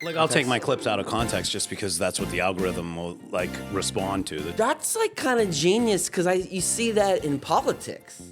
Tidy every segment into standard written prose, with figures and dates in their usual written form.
Like, I'll take my clips out of context just because that's what the algorithm will, like, respond to. That's, like, kind of genius because you see that in politics.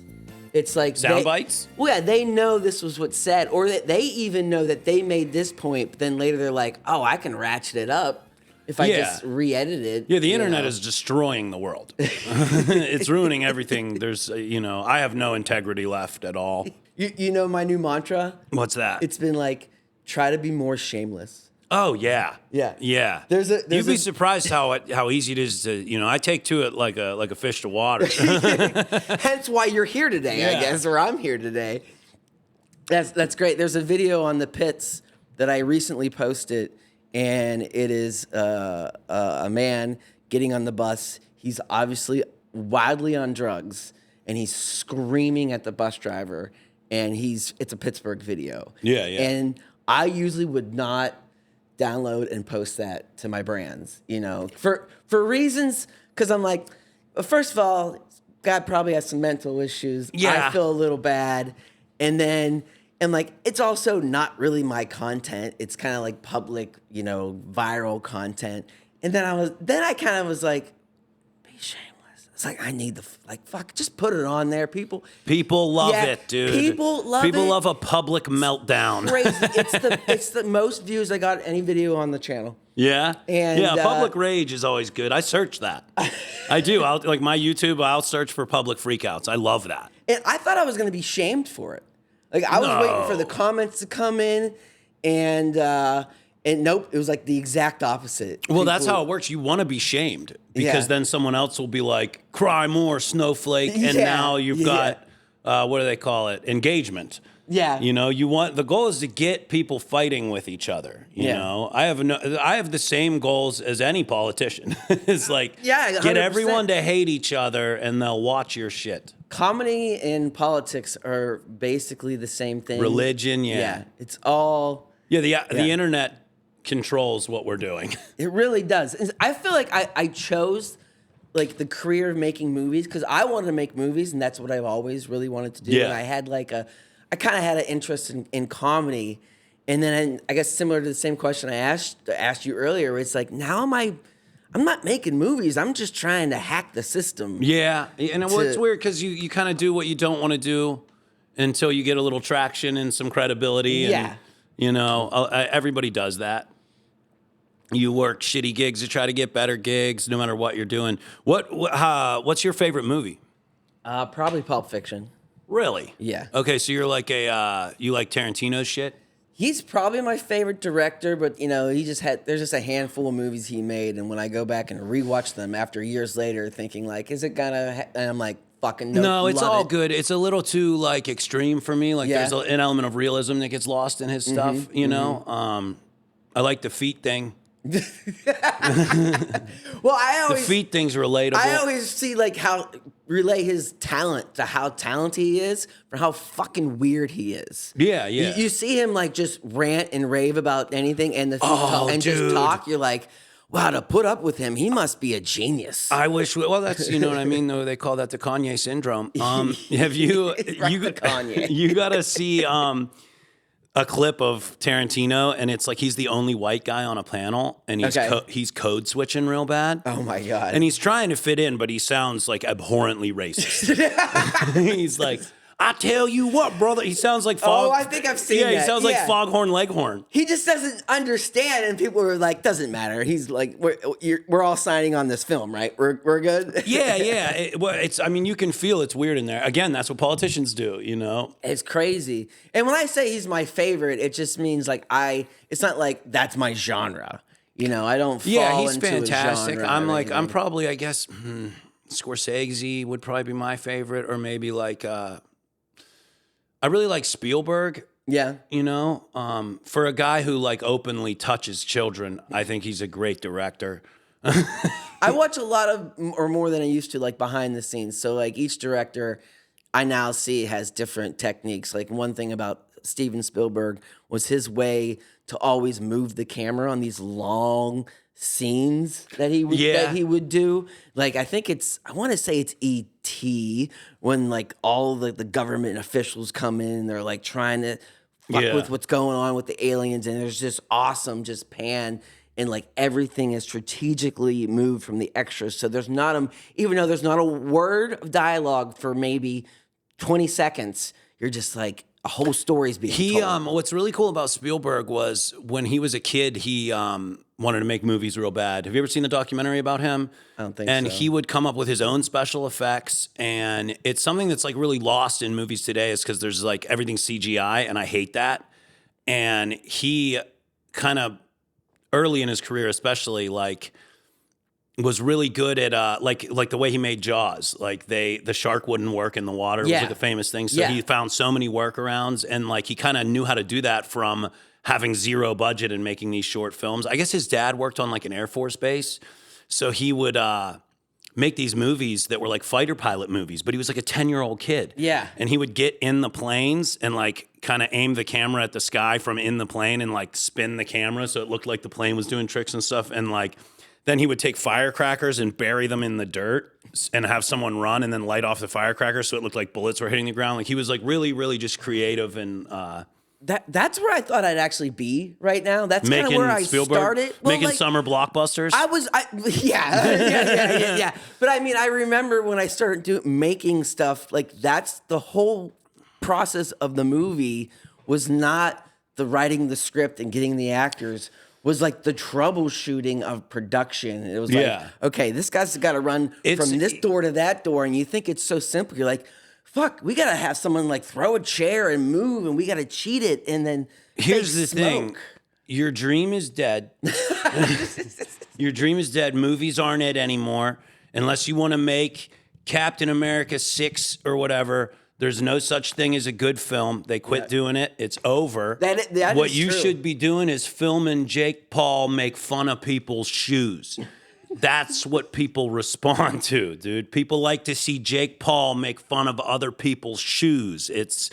It's like... Sound bites? Well, yeah, they know this was what's said, or that they even know that they made this point, but then later they're like, oh, I can ratchet it up if I just re-edit it. Yeah, the internet is destroying the world. It's ruining everything. There's, I have no integrity left at all. You know my new mantra? What's that? It's been like, try to be more shameless. Oh, yeah. Yeah. Yeah. You'd be surprised how easy it is to, I take to it like a fish to water. Hence why you're here today, I guess, or I'm here today. That's great. There's a video on the Pits that I recently posted, and it is a man getting on the bus. He's obviously wildly on drugs, and he's screaming at the bus driver, and it's a Pittsburgh video. Yeah, yeah. And I usually would not download and post that to my brands, for reasons, because I'm like, well, first of all, God probably has some mental issues. Yeah. I feel a little bad. And then, and like, it's also not really my content. It's kind of like public, viral content. And then I kind of was like, be shameless. It's like, I need fuck, just put it on there. People love it, dude. People love a public meltdown. Crazy. It's the most views I got any video on the channel. Yeah? And, public rage is always good. I search that. I do. Like my YouTube, I'll search for public freakouts. I love that. And I thought I was going to be shamed for it. Like, I was waiting for the comments to come in, and nope, it was like the exact opposite. Well, that's how it works. You want to be shamed because then someone else will be like, cry more, snowflake, and now you've got, what do they call it? Engagement. Yeah. The goal is to get people fighting with each other. You know, I have the same goals as any politician. It's like, 100%. Get everyone to hate each other and they'll watch your shit. Comedy and politics are basically the same thing. Religion, Yeah. It's all... Yeah, the internet controls what we're doing. It really does. I feel like I chose like the career of making movies because I wanted to make movies, and that's what I've always really wanted to do. Yeah. And I had I kind of had an interest in comedy, and then I guess similar to the same question I asked you earlier, it's like now I'm not making movies. I'm just trying to hack the system. Yeah, and it's weird because you kind of do what you don't want to do until you get a little traction and some credibility. And, everybody does that. You work shitty gigs to try to get better gigs, no matter what you're doing. What's your favorite movie? Probably Pulp Fiction. Really? Yeah. Okay, so you're like you like Tarantino's shit? He's probably my favorite director, but there's just a handful of movies he made, and when I go back and rewatch them after years later, thinking like, is it gonna? And I'm like, fucking no. No, it's all good. It's a little too like extreme for me. Like there's an element of realism that gets lost in his stuff. I like the feet thing. Well, the feet thing's relatable. I always see like how relay his talent to how talented he is for how fucking weird he is. Yeah, yeah. You see him like just rant and rave about anything and just talk. You're like, wow, to put up with him, he must be a genius. I wish. Well, that's what I mean. Though they call that the Kanye syndrome. Have you? Kanye. You gotta see a clip of Tarantino, and it's like he's the only white guy on a panel, and he's code switching real bad. Oh my God. And he's trying to fit in, but he sounds like abhorrently racist. He's like, I tell you what, brother. He sounds like Fog. Oh, I think I've seen that. Yeah, he sounds like Foghorn Leghorn. He just doesn't understand, and people are like, doesn't matter. He's like, we're all signing on this film, right? We're good? Yeah. You can feel it's weird in there. Again, that's what politicians do, It's crazy. And when I say he's my favorite, it just means like it's not like that's my genre. I don't fall he's into fantastic. A genre I'm probably, I guess, Scorsese would probably be my favorite, or maybe like, I really like Spielberg. Yeah. For a guy who like openly touches children, I think he's a great director. I watch a lot of, or more than I used to, like behind the scenes. So like each director I now see has different techniques. Like one thing about Steven Spielberg was his way to always move the camera on these long scenes that he would do. Like I want to say it's E.T. when like all the government officials come in and they're like trying to fuck with what's going on with the aliens, and there's just awesome just pan, and like everything is strategically moved from the extras. So there's not even though there's not a word of dialogue for maybe 20 seconds, you're just like a whole story's being told. What's really cool about Spielberg was when he was a kid, he wanted to make movies real bad. Have you ever seen the documentary about him? I don't think so. And he would come up with his own special effects, and it's something that's like really lost in movies today, is because there's like everything CGI, and I hate that. And he kind of early in his career, especially, like, was really good at like the way he made Jaws. Like the shark wouldn't work in the water. It was like a famous thing. So he found so many workarounds, and like he kind of knew how to do that from having zero budget and making these short films. I guess his dad worked on like an Air Force base, so he would make these movies that were like fighter pilot movies, but he was like a 10-year-old kid. Yeah. And he would get in the planes and like kind of aim the camera at the sky from in the plane and like spin the camera so it looked like the plane was doing tricks and stuff. And like then he would take firecrackers and bury them in the dirt and have someone run and then light off the firecrackers so it looked like bullets were hitting the ground. Like he was like really, really just creative and that's where I thought I'd actually be right now. That's kind of where I started. Well, making like, summer blockbusters. Yeah. But I mean, I remember when I started making stuff, like that's the whole process of the movie was not the writing the script and getting the actors, was like the troubleshooting of production. It was like, okay, this guy's got to run from this door to that door, and you think it's so simple. You're like, fuck, we got to have someone like throw a chair and move, and we got to cheat it, and then here's the thing. Your dream is dead. Your dream is dead. Movies aren't it anymore. Unless you want to make Captain America 6 or whatever, there's no such thing as a good film. They quit doing it. It's over. That what is you true. should be doing is filming Jake Paul make fun of people's shoes. That's what people respond to, dude. People like to see Jake Paul make fun of other people's shoes. It's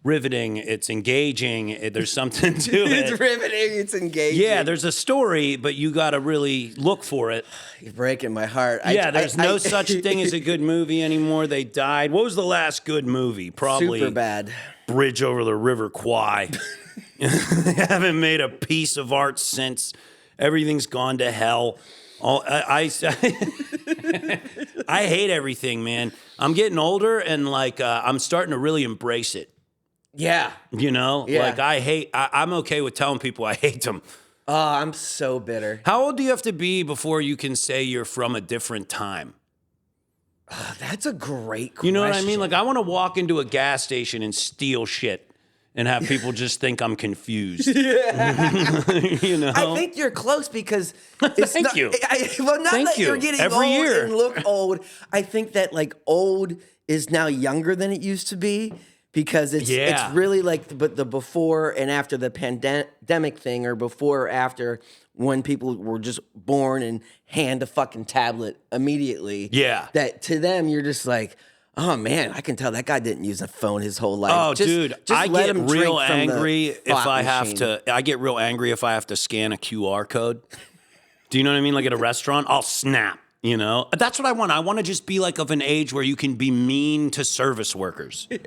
riveting. It's engaging. There's something to it. It's riveting. It's engaging. Yeah, there's a story, but you got to really look for it. You're breaking my heart. There's no such thing as a good movie anymore. They died. What was the last good movie? Probably Superbad. Bridge Over the River Kwai. They haven't made a piece of art since. Everything's gone to hell. I hate everything, man. I'm getting older, and like I'm starting to really embrace it. Yeah. You know? Yeah. Like I'm okay with telling people I hate them. Oh, I'm so bitter. How old do you have to be before you can say you're from a different time? That's a great question. You know what I mean? Like I want to walk into a gas station and steal shit and have people just think I'm confused. Yeah. You know? I think you're close because it's Thank you. Not that you're getting Every old year. and look old. I think that like old is now younger than it used to be because it's really like the before and after the pandemic thing, or before or after when people were just born and hand a fucking tablet immediately. Yeah. That to them you're just like, oh man, I can tell that guy didn't use a phone his whole life. Oh, dude, I get real angry if I have to. I get real angry if I have to scan a QR code. Do you know what I mean? Like at a restaurant, I'll snap. You know, that's what I want. I want to just be like of an age where you can be mean to service workers. Do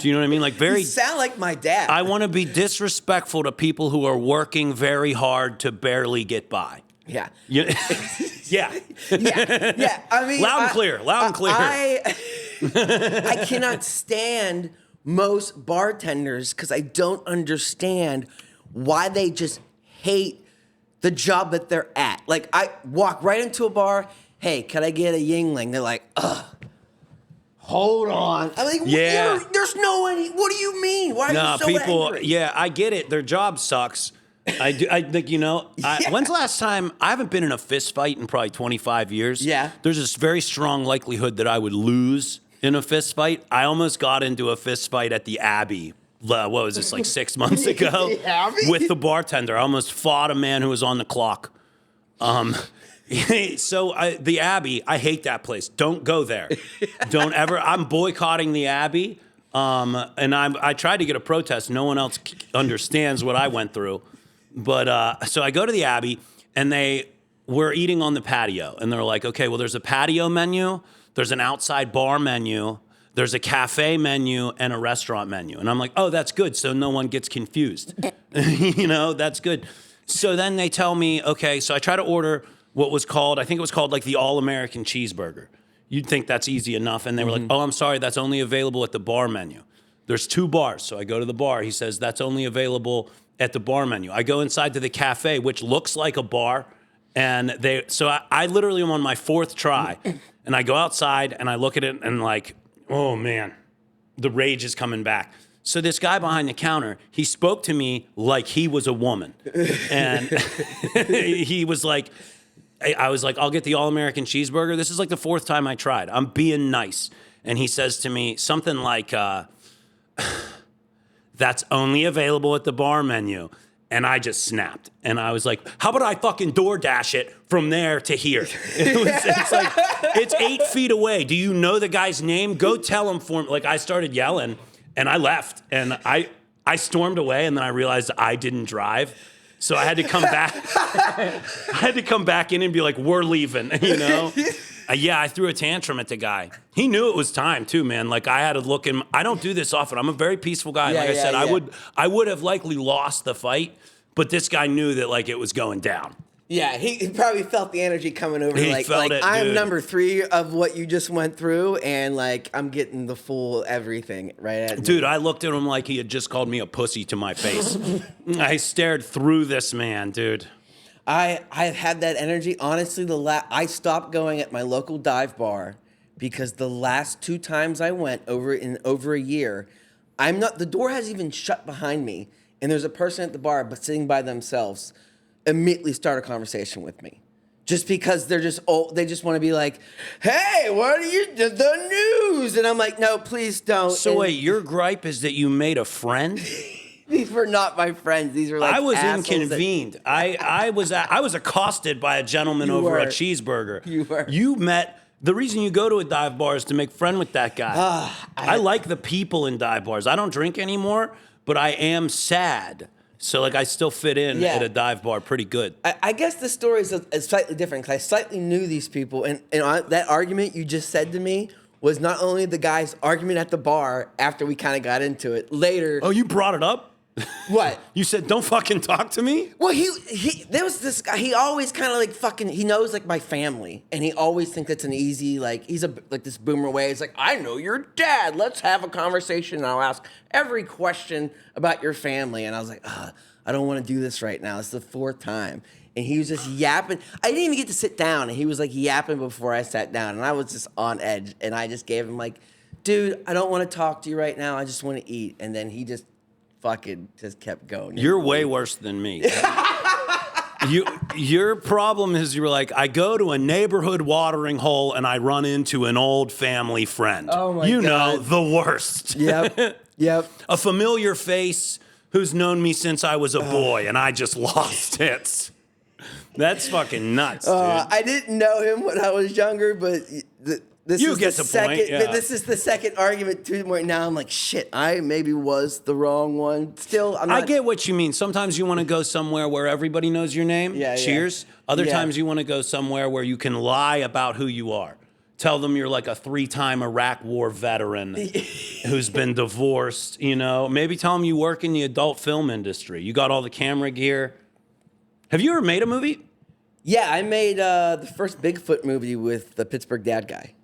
you know what I mean? Like You sound like my dad. I want to be disrespectful to people who are working very hard to barely get by. Yeah. Yeah. Yeah. I mean, loud and clear. I cannot stand most bartenders because I don't understand why they just hate the job that they're at. Like I walk right into a bar. Hey, can I get a Yingling? They're like, ugh. Hold on. I'm like, there's no any. What do you mean? Why are you so angry? Yeah, I get it. Their job sucks. I think, you know, when's the last time? I haven't been in a fist fight in probably 25 years. Yeah. There's this very strong likelihood that I would lose in a fist fight. I almost got into a fist fight at the Abbey. What was this, like 6 months ago? With the bartender. I almost fought a man who was on the clock. So the Abbey, I hate that place. Don't go there. Don't ever. I'm boycotting the Abbey. And I tried to get a protest. No one else understands what I went through. But so I go to the Abbey, and they were eating on the patio. And they're like, okay, well, there's a patio menu. There's an outside bar menu. there's a cafe menu and a restaurant menu. And I'm like, oh, that's good. So no one gets confused. You know, that's good. So then they tell me, okay, so I try to order what was called, I think it was called like the All-American Cheeseburger. You'd think that's easy enough. And they were like, oh, I'm sorry, that's only available at the bar menu. There's 2 bars. So I go to the bar. He says, that's only available at the bar menu. I go inside to the cafe, which looks like a bar. And I literally am on my 4th try. And I go outside and I look at it and like, oh man, the rage is coming back. So this guy behind the counter, he spoke to me like he was a woman. And he was like, I was like, I'll get the All-American Cheeseburger. This is like the 4th time I tried. I'm being nice. And he says to me something like, that's only available at the bar menu. And I just snapped. And I was like, how about I fucking DoorDash it from there to here? It's like, it's 8 feet away. Do you know the guy's name? Go tell him for me. Like, I started yelling and I left. And I stormed away, and then I realized I didn't drive. So I had to come back. I had to come back in and be like, we're leaving, you know? Yeah, I threw a tantrum at the guy. He knew it was time too, man. Like, I had to look him. I don't do this often. I'm a very peaceful guy. Like I said, I would have likely lost the fight, but this guy knew that like it was going down. Yeah, he probably felt the energy coming over. He felt it, I'm dude. number 3 of what you just went through, and like I'm getting the full everything right at me. Dude, I looked at him like he had just called me a pussy to my face. I stared through this man, dude. I've had that energy. Honestly, I stopped going at my local dive bar because the last 2 times I went over a year, the door hasn't even shut behind me, and there's a person at the bar but sitting by themselves, immediately start a conversation with me. Just because they just want to be like, hey, what are you, the news? And I'm like, no, please don't. So wait, your gripe is that you made a friend? These were not my friends. These were like I was assholes inconvened. I was accosted by a gentleman over a cheeseburger. You were. You met. The reason you go to a dive bar is to make friend with that guy. I like the people in dive bars. I don't drink anymore, but I am sad. So like I still fit in at a dive bar pretty good. I guess the story is slightly different because I slightly knew these people, and that argument you just said to me was not only the guy's argument at the bar after we kind of got into it. Later. Oh, you brought it up? What? You said, don't fucking talk to me? Well, there was this guy, he always kind of like fucking, he knows like my family, and he always thinks it's an easy, like, he's like this boomer way. He's like, I know your dad. Let's have a conversation, and I'll ask every question about your family. And I was like, I don't want to do this right now. It's the 4th time. And he was just yapping. I didn't even get to sit down, and he was like yapping before I sat down, and I was just on edge. And I just gave him like, dude, I don't want to talk to you right now. I just want to eat. And then he just fucking just kept going. You're way worse than me. Your problem is you were like, I go to a neighborhood watering hole and I run into an old family friend. Oh my God. You know, the worst. Yep. A familiar face who's known me since I was a boy and I just lost it. That's fucking nuts, dude. I didn't know him when I was younger, but this is the second. Yeah. This is the second argument to where now I'm like, shit, I maybe was the wrong one. Still, I'm not. I get what you mean. Sometimes you want to go somewhere where everybody knows your name. Yeah. Cheers. Other times you want to go somewhere where you can lie about who you are. Tell them you're like a 3-time Iraq war veteran who's been divorced, you know. Maybe tell them you work in the adult film industry. You got all the camera gear. Have you ever made a movie? Yeah, I made the first Bigfoot movie with the Pittsburgh dad guy.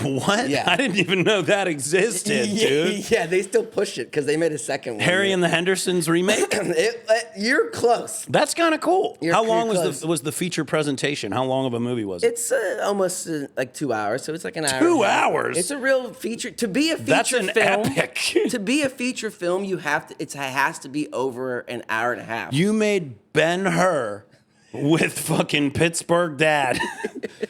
What? Yeah. I didn't even know that existed, dude. Yeah, they still push it because they made a second one. Harry and the Hendersons remake? You're close. That's kind of cool. How long close. was the feature presentation? How long of a movie was it? It's almost like 2 hours, so it's like an hour. 2 hours? It's a real feature. To be a feature That's an film, epic. To be a feature film, it has to be over an hour and a half. You made Ben-Hur with fucking Pittsburgh dad.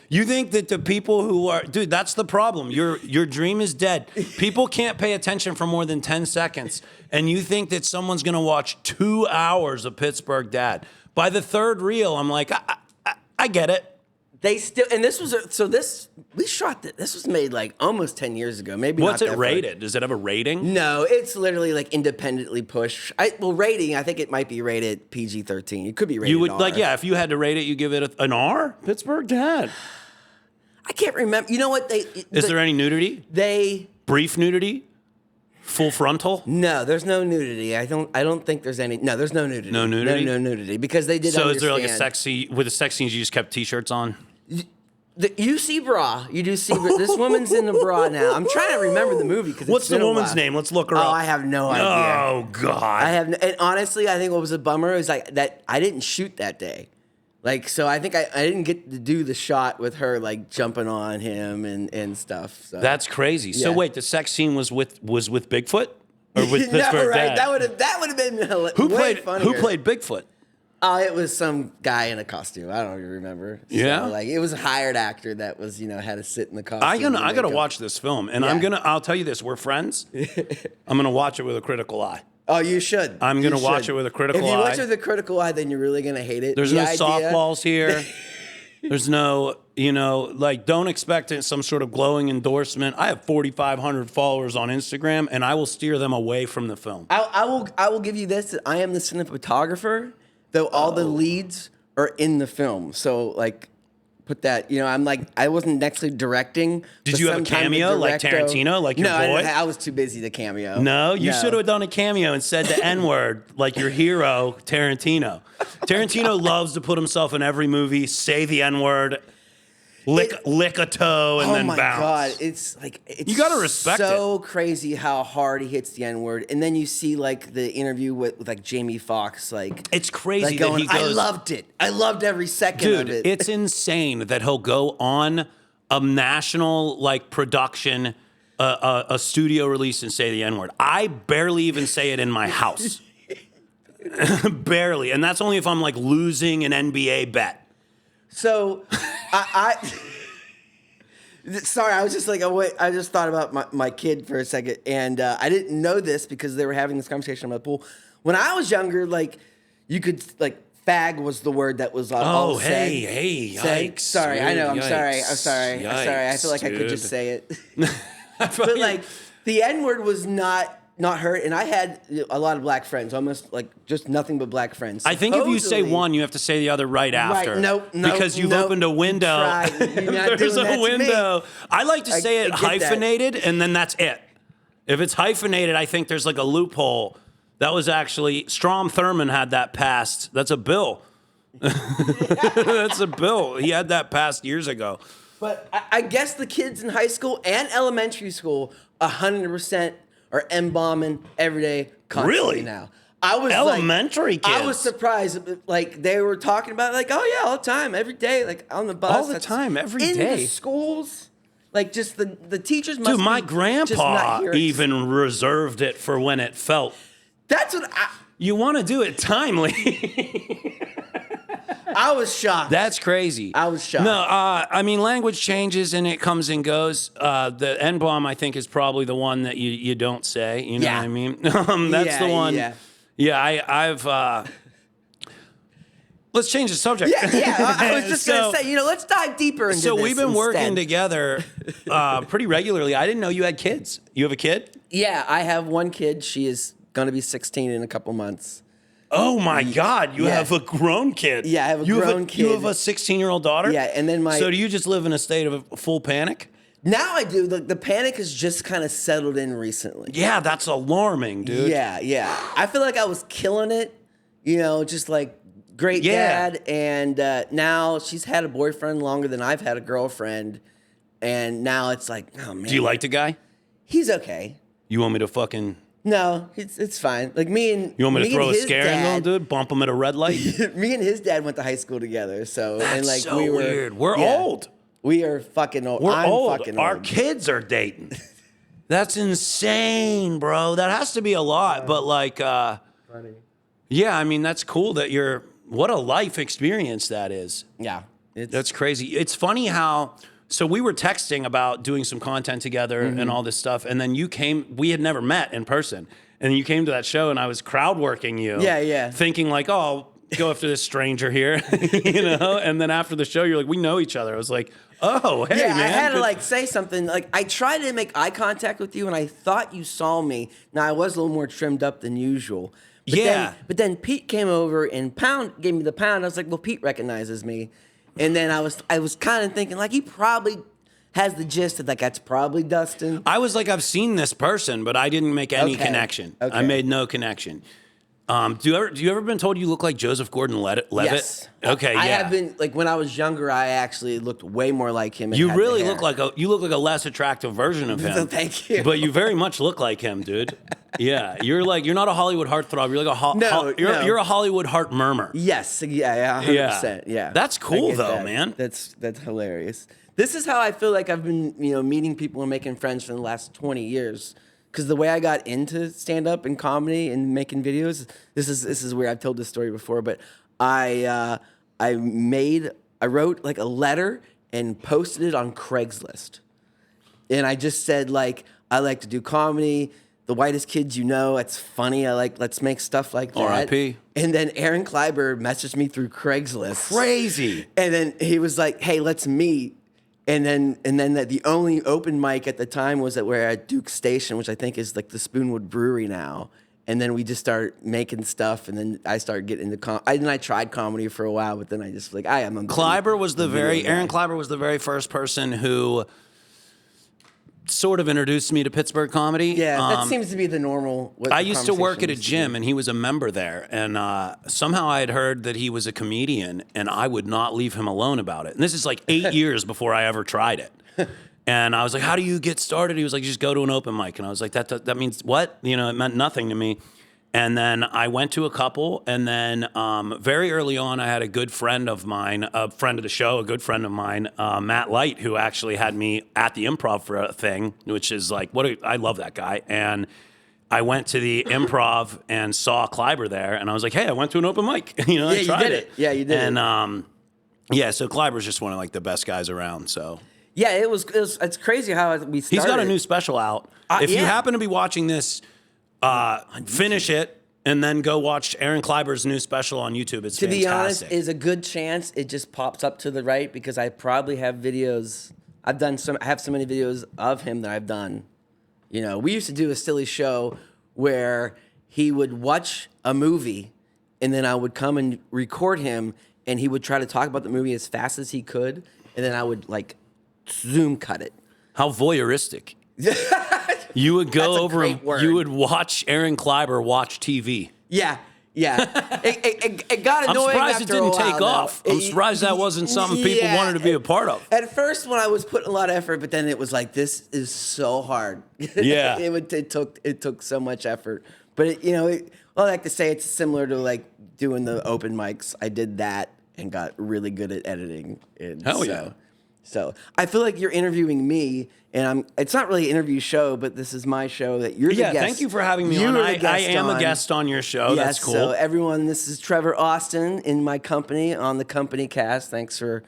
You think that the people who are, dude, that's the problem. Your dream is dead. People can't pay attention for more than 10 seconds. And you think that someone's going to watch 2 hours of Pittsburgh dad. By the 3rd reel, I'm like, I get it. They still, and this was, we shot this was made like almost 10 years ago. Maybe What's not it that rated? far. Does it have a rating? No, it's literally like independently pushed. Rating, I think it might be rated PG-13. It could be rated You would, R. like, yeah, if you had to rate it, you give it an R? Pittsburgh dad. I can't remember. You know what? Is there any nudity? They brief nudity? Full frontal? No, there's no nudity. I don't think there's any. No, there's no nudity. No nudity? No nudity because they did. So is there like a sexy with the sex scenes? You just kept t-shirts on. You see bra. You do see this woman's in the bra now. I'm trying to remember the movie because what's the woman's name? Let's look her up. Oh, I have no idea. Oh God. I have. And honestly, I think what was a bummer is like that I didn't shoot that day. Like, so I think I didn't get to do the shot with her like jumping on him and stuff. So. That's crazy. Yeah. So wait, the sex scene was with Bigfoot or with no, Pittsburgh right? Dad? That would have been Who way played funnier. Who played Bigfoot? Oh, it was some guy in a costume. I don't even remember. Yeah, so, like it was a hired actor that was had to sit in the costume. I gotta watch this film, and I'll tell you this: we're friends. I'm gonna watch it with a critical eye. Oh, you should. I'm gonna watch it with a critical eye. If you watch it with a critical eye, then you're really gonna hate it. There's no softballs here. There's no, like, don't expect it some sort of glowing endorsement. I have 4,500 followers on Instagram, and I will steer them away from the film. I will give you this. I am the cinematographer, though all the leads are in the film. So, like, put that, I wasn't actually directing. Did you have a cameo like Tarantino, like your boy? No, I was too busy to cameo. No, you should have done a cameo and said the N-word like your hero, Tarantino loves to put himself in every movie, say the N-word, lick a toe, and then bounce. Oh my God, it's you gotta respect so crazy how hard he hits the N-word, and then you see like the interview with like Jamie Foxx, like it's crazy like that he goes. I loved it. I loved every second of it. It's insane that he'll go on a national like production, a studio release, and say the N-word. I barely even say it in my house, barely, and that's only if I'm like losing an NBA bet. So, sorry, I was just like, I just thought about my kid for a second, and I didn't know this because they were having this conversation about the pool. When I was younger, like, you could, like, fag was the word that was all said. Hey, yikes. Sorry, dude, I know, I'm yikes, sorry. Yikes, I feel like I could just say it. But, like, the N-word was not heard, and I had a lot of black friends, almost like just nothing but black friends. I think if you say one, you have to say the other right after. Right, nope, because you've opened a window. There's a window. I like to say it hyphenated, and then that's it. If it's hyphenated, I think there's like a loophole. That was actually, Strom Thurmond had that passed. That's a bill. That's a bill. He had that passed years ago. But I guess the kids in high school and elementary school 100% are M-bombing every day, constantly now. I was elementary kids. I was surprised. Like they were talking about, like, oh yeah, all the time, every day, like on the bus, all the time, every day, in the schools. Like just the teachers must. Dude, my be grandpa just not here. even reserved it for when it felt. That's what you want to do it timely. I was shocked. That's crazy. I was shocked. No, I mean, language changes and it comes and goes. The N-bomb, I think, is probably the one that you don't say. You know what I mean? That's the one. Yeah, I've... let's change the subject. Yeah. I was just going to say, let's dive deeper into this. So we've been working together pretty regularly. I didn't know you had kids. You have a kid? Yeah, I have one kid. She is going to be 16 in a couple months. Oh my God! You have a grown kid. Yeah, I have a grown kid. You have a 16-year-old daughter. Yeah, and then So do you just live in a state of full panic? Now I do. The panic has just kind of settled in recently. Yeah, that's alarming, dude. Yeah. I feel like I was killing it. Just like great dad, and now she's had a boyfriend longer than I've had a girlfriend, and now it's like, oh man. Do you like the guy? He's okay. You want me to fucking? No, it's fine. Like me and you want me to throw a scare in on dude? Bump him at a red light? Me and his dad went to high school together, so that's and like so we were weird. We're old. We are fucking old. I'm old. Fucking Our old. kids are dating. That's insane, bro. That has to be a lot, but like, funny. Yeah, I mean that's cool that you're. What a life experience that is. Yeah, that's crazy. It's funny how. So we were texting about doing some content together and all this stuff, and then you came. We had never met in person, and you came to that show, and I was crowd working you. Yeah. Thinking like, oh, I'll go after this stranger here, And then after the show, you're like, we know each other. I was like, oh, hey, man. I had to like say something. Like I tried to make eye contact with you, and I thought you saw me. Now I was a little more trimmed up than usual. But then Pete came over and gave me the pound. I was like, well, Pete recognizes me. And then I was kind of thinking like he probably has the gist that like that's probably Dustin. I was like, I've seen this person, but I didn't make any connection. Okay. I made no connection. Do you ever been told you look like Joseph Gordon-Levitt? Yes. Okay. I yeah. have been like when I was younger. I actually looked way more like him. And You had really the look like a less attractive version of him. So thank you. But you very much look like him, dude. Yeah, you're not a Hollywood heartthrob. You're like you're a Hollywood heart murmur. Yes. Yeah. 100%. Yeah. That's cool though, that. man. That's hilarious. This is how I feel like I've been, meeting people and making friends for the last 20 years. Because the way I got into stand-up and comedy and making videos, this is where I've told this story before, but I wrote like a letter and posted it on Craigslist. And I just said like, I like to do comedy, the whitest kids you know, it's funny, let's make stuff like that. R.I.P. And then Aaron Kleiber messaged me through Craigslist. Crazy. And then he was like, hey, let's meet. And then the only open mic at the time was that we're at Duke Station, which I think is like the Spoonwood Brewery now. And then we just start making stuff, and then I started getting into I tried comedy for a while, but then I just like I am. Aaron Kleiber was the very first person who sort of introduced me to Pittsburgh comedy. Yeah, that seems to be the normal. I used to work at a gym, and he was a member there. And somehow I had heard that he was a comedian, and I would not leave him alone about it. And this is like 8 years before I ever tried it. And I was like, how do you get started? He was like, just go to an open mic. And I was like, that means what? It meant nothing to me. And then I went to a couple, and then very early on, I had a good friend of mine, a friend of the show, a good friend of mine, Matt Light, who actually had me at the Improv for a thing, which is like, I love that guy. And I went to the Improv and saw Kleiber there, and I was like, hey, I went to an open mic. I tried it. Yeah, you did. And so Kleiber's just one of like the best guys around. So yeah, it's crazy how we started. He's got a new special out. If you happen to be watching this. Finish it and then go watch Aaron Kleiber's new special on YouTube. It's fantastic. To be honest, is a good chance it just pops up to the right because I probably have videos. I have so many videos of him that I've done. We used to do a silly show where he would watch a movie and then I would come and record him and he would try to talk about the movie as fast as he could and then I would like zoom cut it. How voyeuristic. You would go over and you would watch Aaron Kleiber watch TV. Yeah. It got annoying. I'm surprised after it didn't a while, take off. I'm surprised that wasn't something people wanted to be a part of. At first, when I was putting a lot of effort, but then it was like, this is so hard. Yeah. it took so much effort. But I like to say it's similar to like doing the open mics. I did that and got really good at editing. Hell yeah. So I feel like you're interviewing me, and it's not really an interview show, but this is my show that you're the guest. Yeah, thank you for having me on. I am a guest on your show. Yes, that's cool. So everyone, this is Trevor Austin in my company on the Company Cast. Thanks for,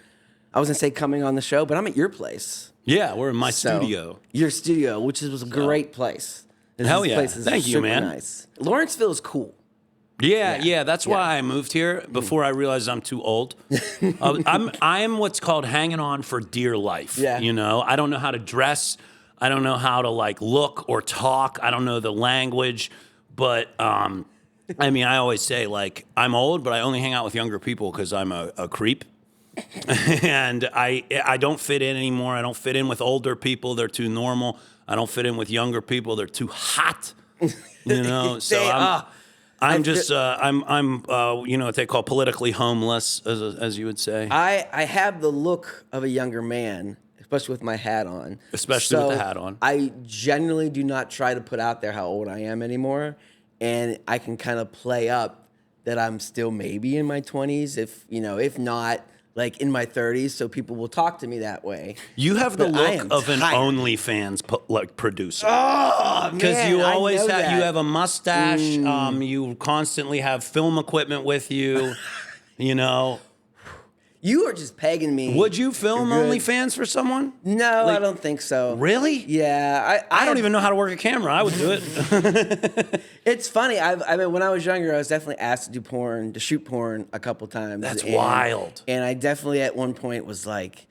I was going to say coming on the show, but I'm at your place. Yeah, we're in my studio. Your studio, which was a great place. Hell yeah. Thank you, man. Nice. Lawrenceville is cool. Yeah. That's why I moved here before I realized I'm too old. I'm what's called hanging on for dear life. Yeah. I don't know how to dress. I don't know how to like look or talk. I don't know the language. But I always say like I'm old, but I only hang out with younger people because I'm a creep. And I don't fit in anymore. I don't fit in with older people. They're too normal. I don't fit in with younger people. They're too hot. So I'm what they call politically homeless, as you would say. I have the look of a younger man, especially with my hat on. Especially with the hat on. I generally do not try to put out there how old I am anymore, and I can kind of play up that I'm still maybe in my 20s, if not like in my 30s, so people will talk to me that way. You have the look of an OnlyFans producer. Oh, man, because you always you have a mustache. You constantly have film equipment with you. You are just pegging me. Would you film OnlyFans for someone? No, I don't think so. Really? Yeah, I don't even know how to work a camera. I would do it. It's funny. When I was younger, I was definitely asked to shoot porn a couple times. That's wild. And I definitely at one point was like,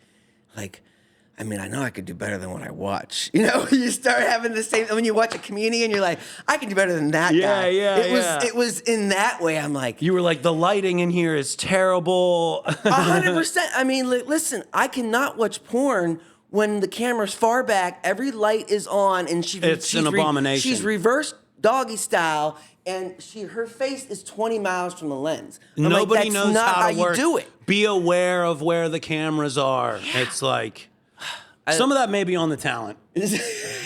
I know I could do better than what I watch. You start having the same, when you watch a comedian, you're like, I can do better than that guy. It was in that way, I'm like. You were like, the lighting in here is terrible. 100%. Listen, I cannot watch porn when the camera's far back, every light is on, and it's an abomination. She's reversed doggy style, and her face is 20 miles from the lens. Nobody knows how to you do it. Be aware of where the cameras are. Yeah. It's like some of that may be on the talent.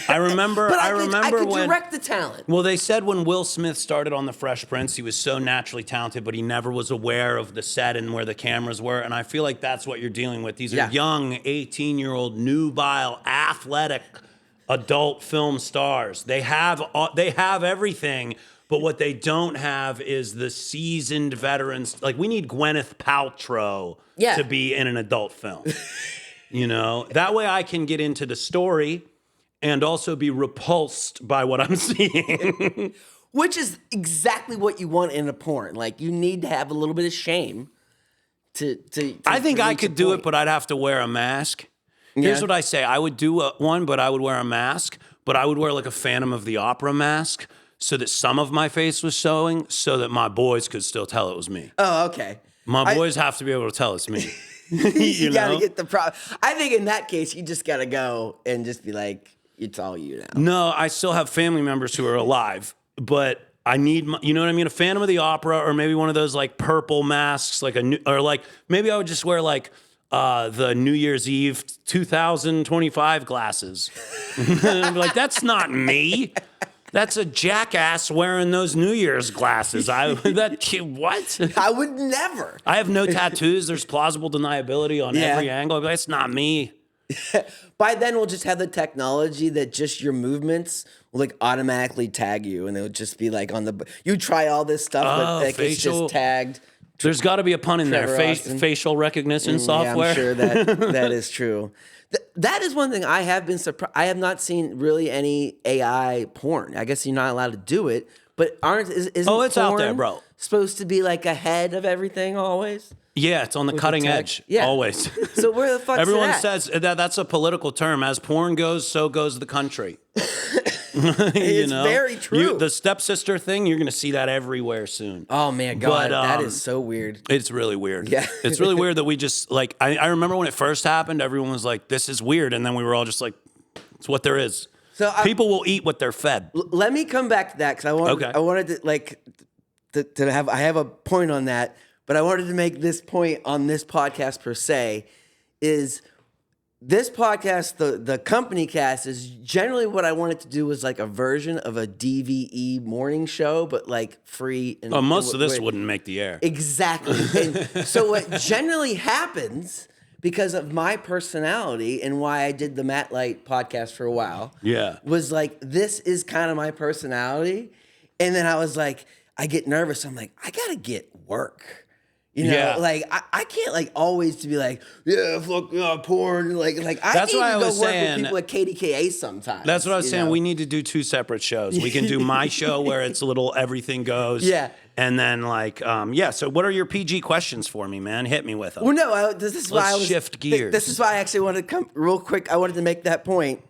I remember could direct the talent. Well, they said when Will Smith started on The Fresh Prince, he was so naturally talented, but he never was aware of the set and where the cameras were. And I feel like that's what you're dealing with. These are young, 18-year-old, nubile, athletic, adult film stars. They have everything, but what they don't have is the seasoned veterans. Like, we need Gwyneth Paltrow to be in an adult film. You know, that way I can get into the story and also be repulsed by what I'm seeing. Which is exactly what you want in a porn. Like, you need to have a little bit of shame to I think I could do it, but I'd have to wear a mask. Here's what I say. I would do one, but I would wear a mask. But I would wear like a Phantom of the Opera mask so that some of my face was showing so that my boys could still tell it was me. Oh, okay. My boys have to be able to tell it's me. you gotta get the problem. I think in that case, you just gotta go and just be like, it's all you now. No, I still have family members who are alive, but I need, you know what I mean? A Phantom of the Opera, or maybe one of those like purple masks, like or like maybe I would just wear like the New Year's Eve 2025 glasses. I'd be like, that's not me. That's a jackass wearing those New Year's glasses. What? I would never. I have no tattoos. There's plausible deniability on every angle. That's not me. By then, we'll just have the technology that just your movements will like automatically tag you, and it'll just be like on the. You try all this stuff, but like it's just tagged. There's got to be a pun in Trevor there. Austin. Facial recognition software. Yeah, I'm sure that is true. That is one thing I have been surprised. I have not seen really any AI porn. I guess you're not allowed to do it, but isn't it's porn out there, bro. Supposed to be like ahead of everything always? Yeah, it's on the cutting edge. Yeah. Always. So where the fuck? Everyone says that's a political term. As porn goes, so goes the country. It's very true. The stepsister thing, you're going to see that everywhere soon. Oh, man, God, that is so weird. It's really weird. Yeah. It's really weird that we just, like, I remember when it first happened, everyone was like, this is weird. And then we were all just like, it's what there is. So people will eat what they're fed. Let me come back to that because I wanted to, like, I have a point on that, but I wanted to make this point on this podcast per se is... This podcast, the company cast, is generally what I wanted to do was like a version of a DVE morning show, but like free. And most of this wouldn't make the air. Exactly. And so what generally happens, because of my personality and why I did the Matt Light podcast for a while, was like, this is kind of my personality. And then I was like, I get nervous. I'm like, I got to get work. You know, like I can't like always to be like, fuck porn. Like I need to go work with people at KDKA sometimes. That's what I was saying. We need to do two separate shows. We can do my show where it's a little everything goes. Yeah. And then like, so what are your PG questions for me, man? Hit me with them. Well, no, this is why I was shift gears. This is why I actually wanted to come real quick. I wanted to make that point.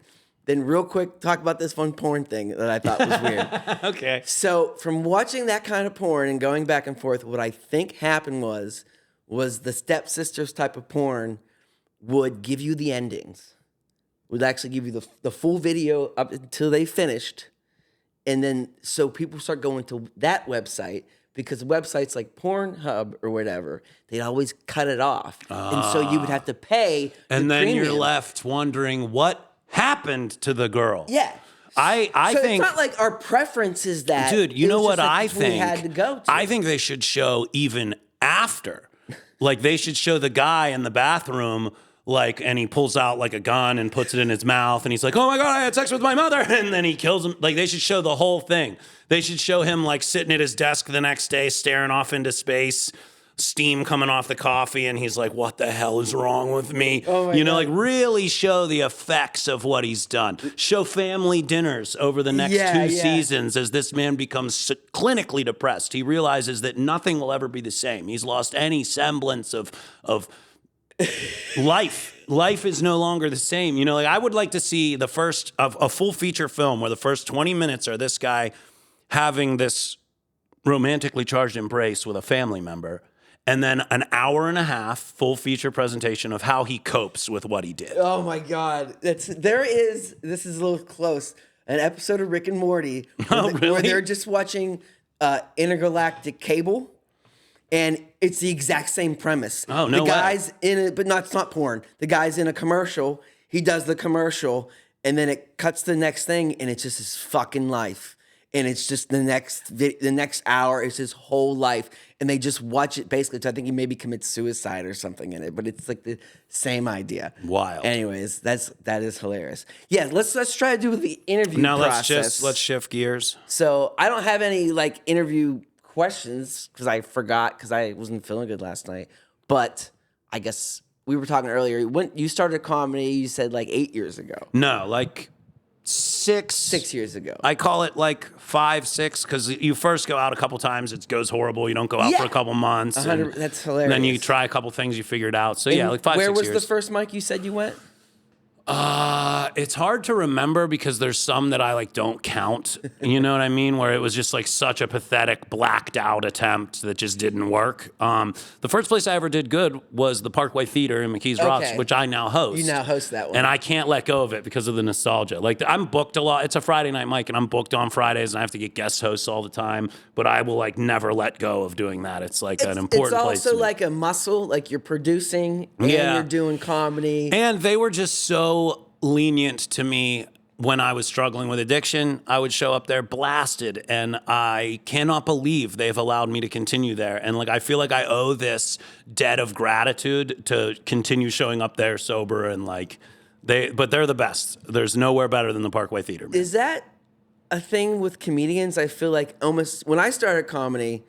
Then real quick, talk about this one porn thing that I thought was weird. Okay. So from watching that kind of porn and going back and forth, what I think happened was the stepsisters type of porn would give you the endings, would actually give you the full video up until they finished. And then so people start going to that website because websites like Pornhub or whatever, they'd always cut it off. And so you would have to pay and then premium. You're left wondering what happened to the girl. Yeah. I think it's not like our preference is that. Dude, you know what I think? We had to go to. I think they should show even after. Like they should show the guy in the bathroom, like, and he pulls out like a gun and puts it in his mouth, and he's like, "Oh my God, I had sex with my mother," and then he kills him. Like they should show the whole thing. They should show him like sitting at his desk the next day, staring off into space, steam coming off the coffee, and he's like, "What the hell is wrong with me?" Oh my God. Like really show the effects of what he's done. Show family dinners over the next two seasons as this man becomes clinically depressed. He realizes that nothing will ever be the same. He's lost any semblance of life. Life is no longer the same. You know, like I would like to see the first of a full feature film where the first 20 minutes are this guy having this romantically charged embrace with a family member. and then an hour and a half full feature presentation of how he copes with what he did. Oh my God. This is a little close, an episode of Rick and Morty where they're just watching intergalactic cable, and it's the exact same premise. Oh, no The guy's way. in it, but it's not porn. The guy's in a commercial, he does the commercial, and then it cuts to the next thing, and it's just his fucking life. And it's just the next hour is his whole life, and they just watch it basically. So I think he maybe commits suicide or something in it, but it's like the same idea. Wild. Anyways, that is hilarious. Yeah, let's try to do the interview Now process. let's shift gears. So I don't have any like interview questions because I forgot because I wasn't feeling good last night. But I guess we were talking earlier. When you started comedy, you said like 8 years ago. No, like 6 years ago. I call it like 5, 6, because you first go out a couple times, it goes horrible. You don't go out for a couple months. That's hilarious. Then you try a couple things, you figure it out. So yeah, like 5, 6 years. Where was the first mic you said you went? It's hard to remember because there's some that I like don't count. You know what I mean? Where it was just like such a pathetic, blacked out attempt that just didn't work. The first place I ever did good was the Parkway Theater in McKees Rocks, which I now host. You now host that one. And I can't let go of it because of the nostalgia. Like I'm booked a lot. It's a Friday night mic and I'm booked on Fridays and I have to get guest hosts all the time. But I will like never let go of doing that. It's like an important place. It's also like a muscle, like you're producing and you're doing comedy. And they were just so lenient to me when I was struggling with addiction. I would show up there blasted, and I cannot believe they've allowed me to continue there. And like I feel like I owe this debt of gratitude to continue showing up there sober, and like but they're the best. There's nowhere better than the Parkway Theater. Man. Is that a thing with comedians? I feel like almost when I started comedy,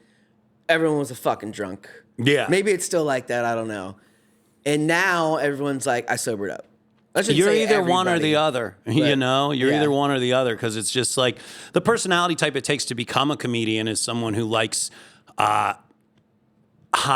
everyone was a fucking drunk. Yeah. Maybe it's still like that, I don't know. And now everyone's like, I sobered up. You're either one or the other, you know? You're either one or the other, because it's just like the personality type it takes to become a comedian is someone who likes high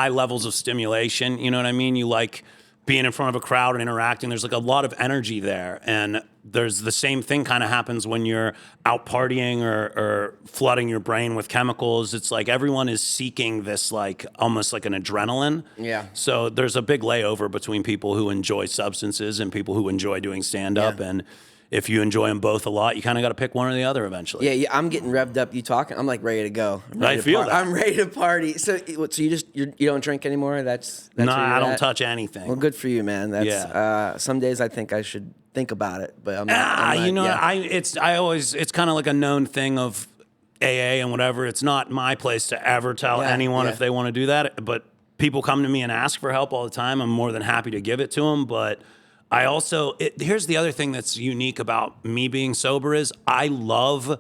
levels of stimulation. You know what I mean? You like being in front of a crowd and interacting. There's like a lot of energy there. And there's the same thing kind of happens when you're out partying or flooding your brain with chemicals. It's like everyone is seeking this like almost like an adrenaline. Yeah. So there's a big layover between people who enjoy substances and people who enjoy doing stand-up. Yeah. And if you enjoy them both a lot, you kind of got to pick one or the other eventually. Yeah, I'm getting revved up. You talking? I'm like ready to go. I feel that. I'm ready to party. So you don't drink anymore? That's no, I don't touch anything. Well, good for you, man. That's some days I think I should think about it, but I'm not. You know, it's kind of like a known thing of AA and whatever. It's not my place to ever tell anyone if they want to do that. But people come to me and ask for help all the time. I'm more than happy to give it to them, but. I also, here's the other thing that's unique about me being sober is I love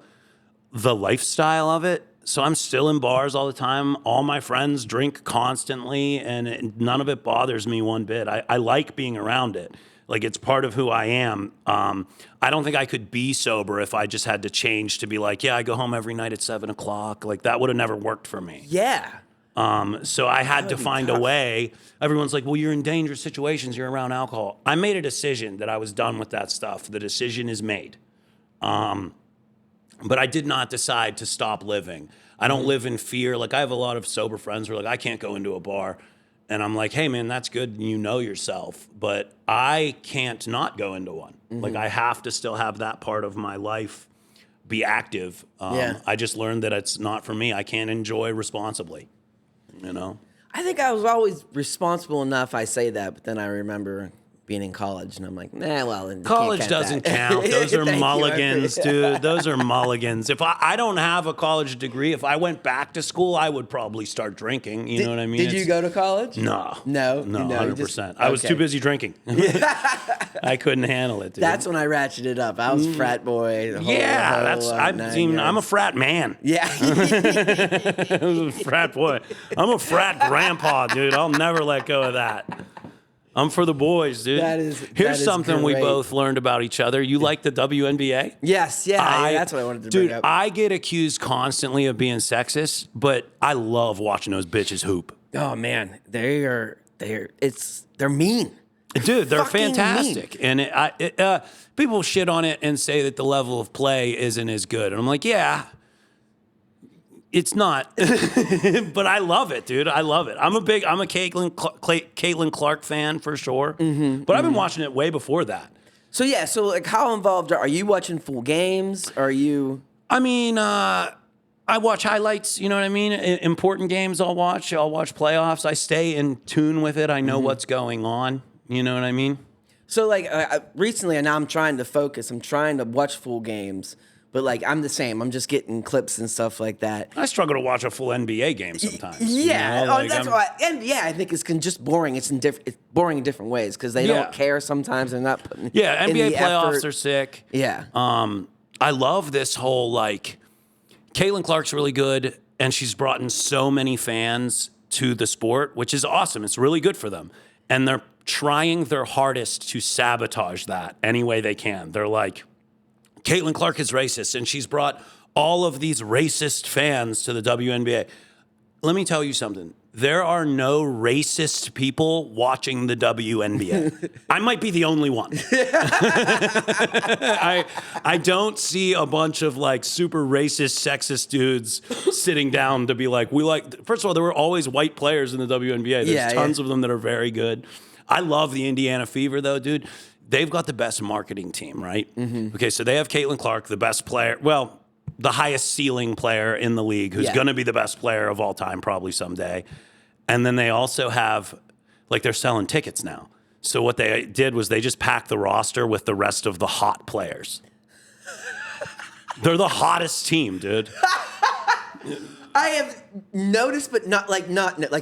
the lifestyle of it. So I'm still in bars all the time. All my friends drink constantly, and none of it bothers me one bit. I like being around it. Like, it's part of who I am. I don't think I could be sober if I just had to change to be like, yeah, I go home every night at 7 o'clock. Like, that would have never worked for me. Yeah. So I had to find a way. Everyone's like, well, you're in dangerous situations. You're around alcohol. I made a decision that I was done with that stuff. The decision is made. But I did not decide to stop living. I don't live in fear. Like, I have a lot of sober friends who are like, I can't go into a bar. And I'm like, hey, man, that's good. You know yourself. But I can't not go into one. Mm-hmm. Like, I have to still have that part of my life be active. I just learned that it's not for me. I can't enjoy responsibly. You know, I think I was always responsible enough. I say that, but then I remember being in college, and I'm like, nah, well, college doesn't count. Those are mulligans, dude. Those are mulligans. If I don't have a college degree, if I went back to school, I would probably start drinking. You know what I mean? Did you go to college? No, 100%. I was okay. too busy drinking. I couldn't handle it, dude. That's when I ratcheted up. I was frat boy. I'm a frat man. Yeah. Frat boy. I'm a frat grandpa, dude. I'll never let go of that. I'm for the boys, dude. Here's something we both learned about each other. You like the WNBA? Yes, that's what I wanted to bring up. Dude, I get accused constantly of being sexist, but I love watching those bitches hoop. Oh man, they're mean. Dude, they're fantastic. Mean. And people shit on it and say that the level of play isn't as good. And I'm like, yeah, It's not, but I love it, dude. I love it. I'm a Caitlin Clark fan for sure. But I've been watching it way before that. So yeah, so like, how involved are you watching full games? Are you? I mean, I watch highlights. You know what I mean? Important games, I'll watch. I'll watch playoffs. I stay in tune with it. I know what's going on. You know what I mean? So like recently, and now I'm trying to focus. I'm trying to watch full games. But, like, I'm the same. I'm just getting clips and stuff like that. I struggle to watch a full NBA game sometimes. Yeah. You know? Like, that's why. And, yeah, I think it's just boring. It's boring in different ways because they don't care sometimes. They're not putting NBA playoffs effort. are sick. Yeah. I love this whole, like, Caitlin Clark's really good, and she's brought in so many fans to the sport, which is awesome. It's really good for them. And they're trying their hardest to sabotage that any way they can. They're like, Caitlin Clark is racist, and she's brought all of these racist fans to the WNBA. Let me tell you something. There are no racist people watching the WNBA. I might be the only one. I don't see a bunch of like super racist, sexist dudes sitting down to be like, first of all, there were always white players in the WNBA. There's tons of them that are very good. I love the Indiana Fever though, dude. They've got the best marketing team, right? Okay, so they have Caitlin Clark, the best player, well, the highest ceiling player in the league, who's going to be the best player of all time probably someday. And then they also have, like, they're selling tickets now. So what they did was they just packed the roster with the rest of the hot players. They're the hottest team, dude. I have noticed, but not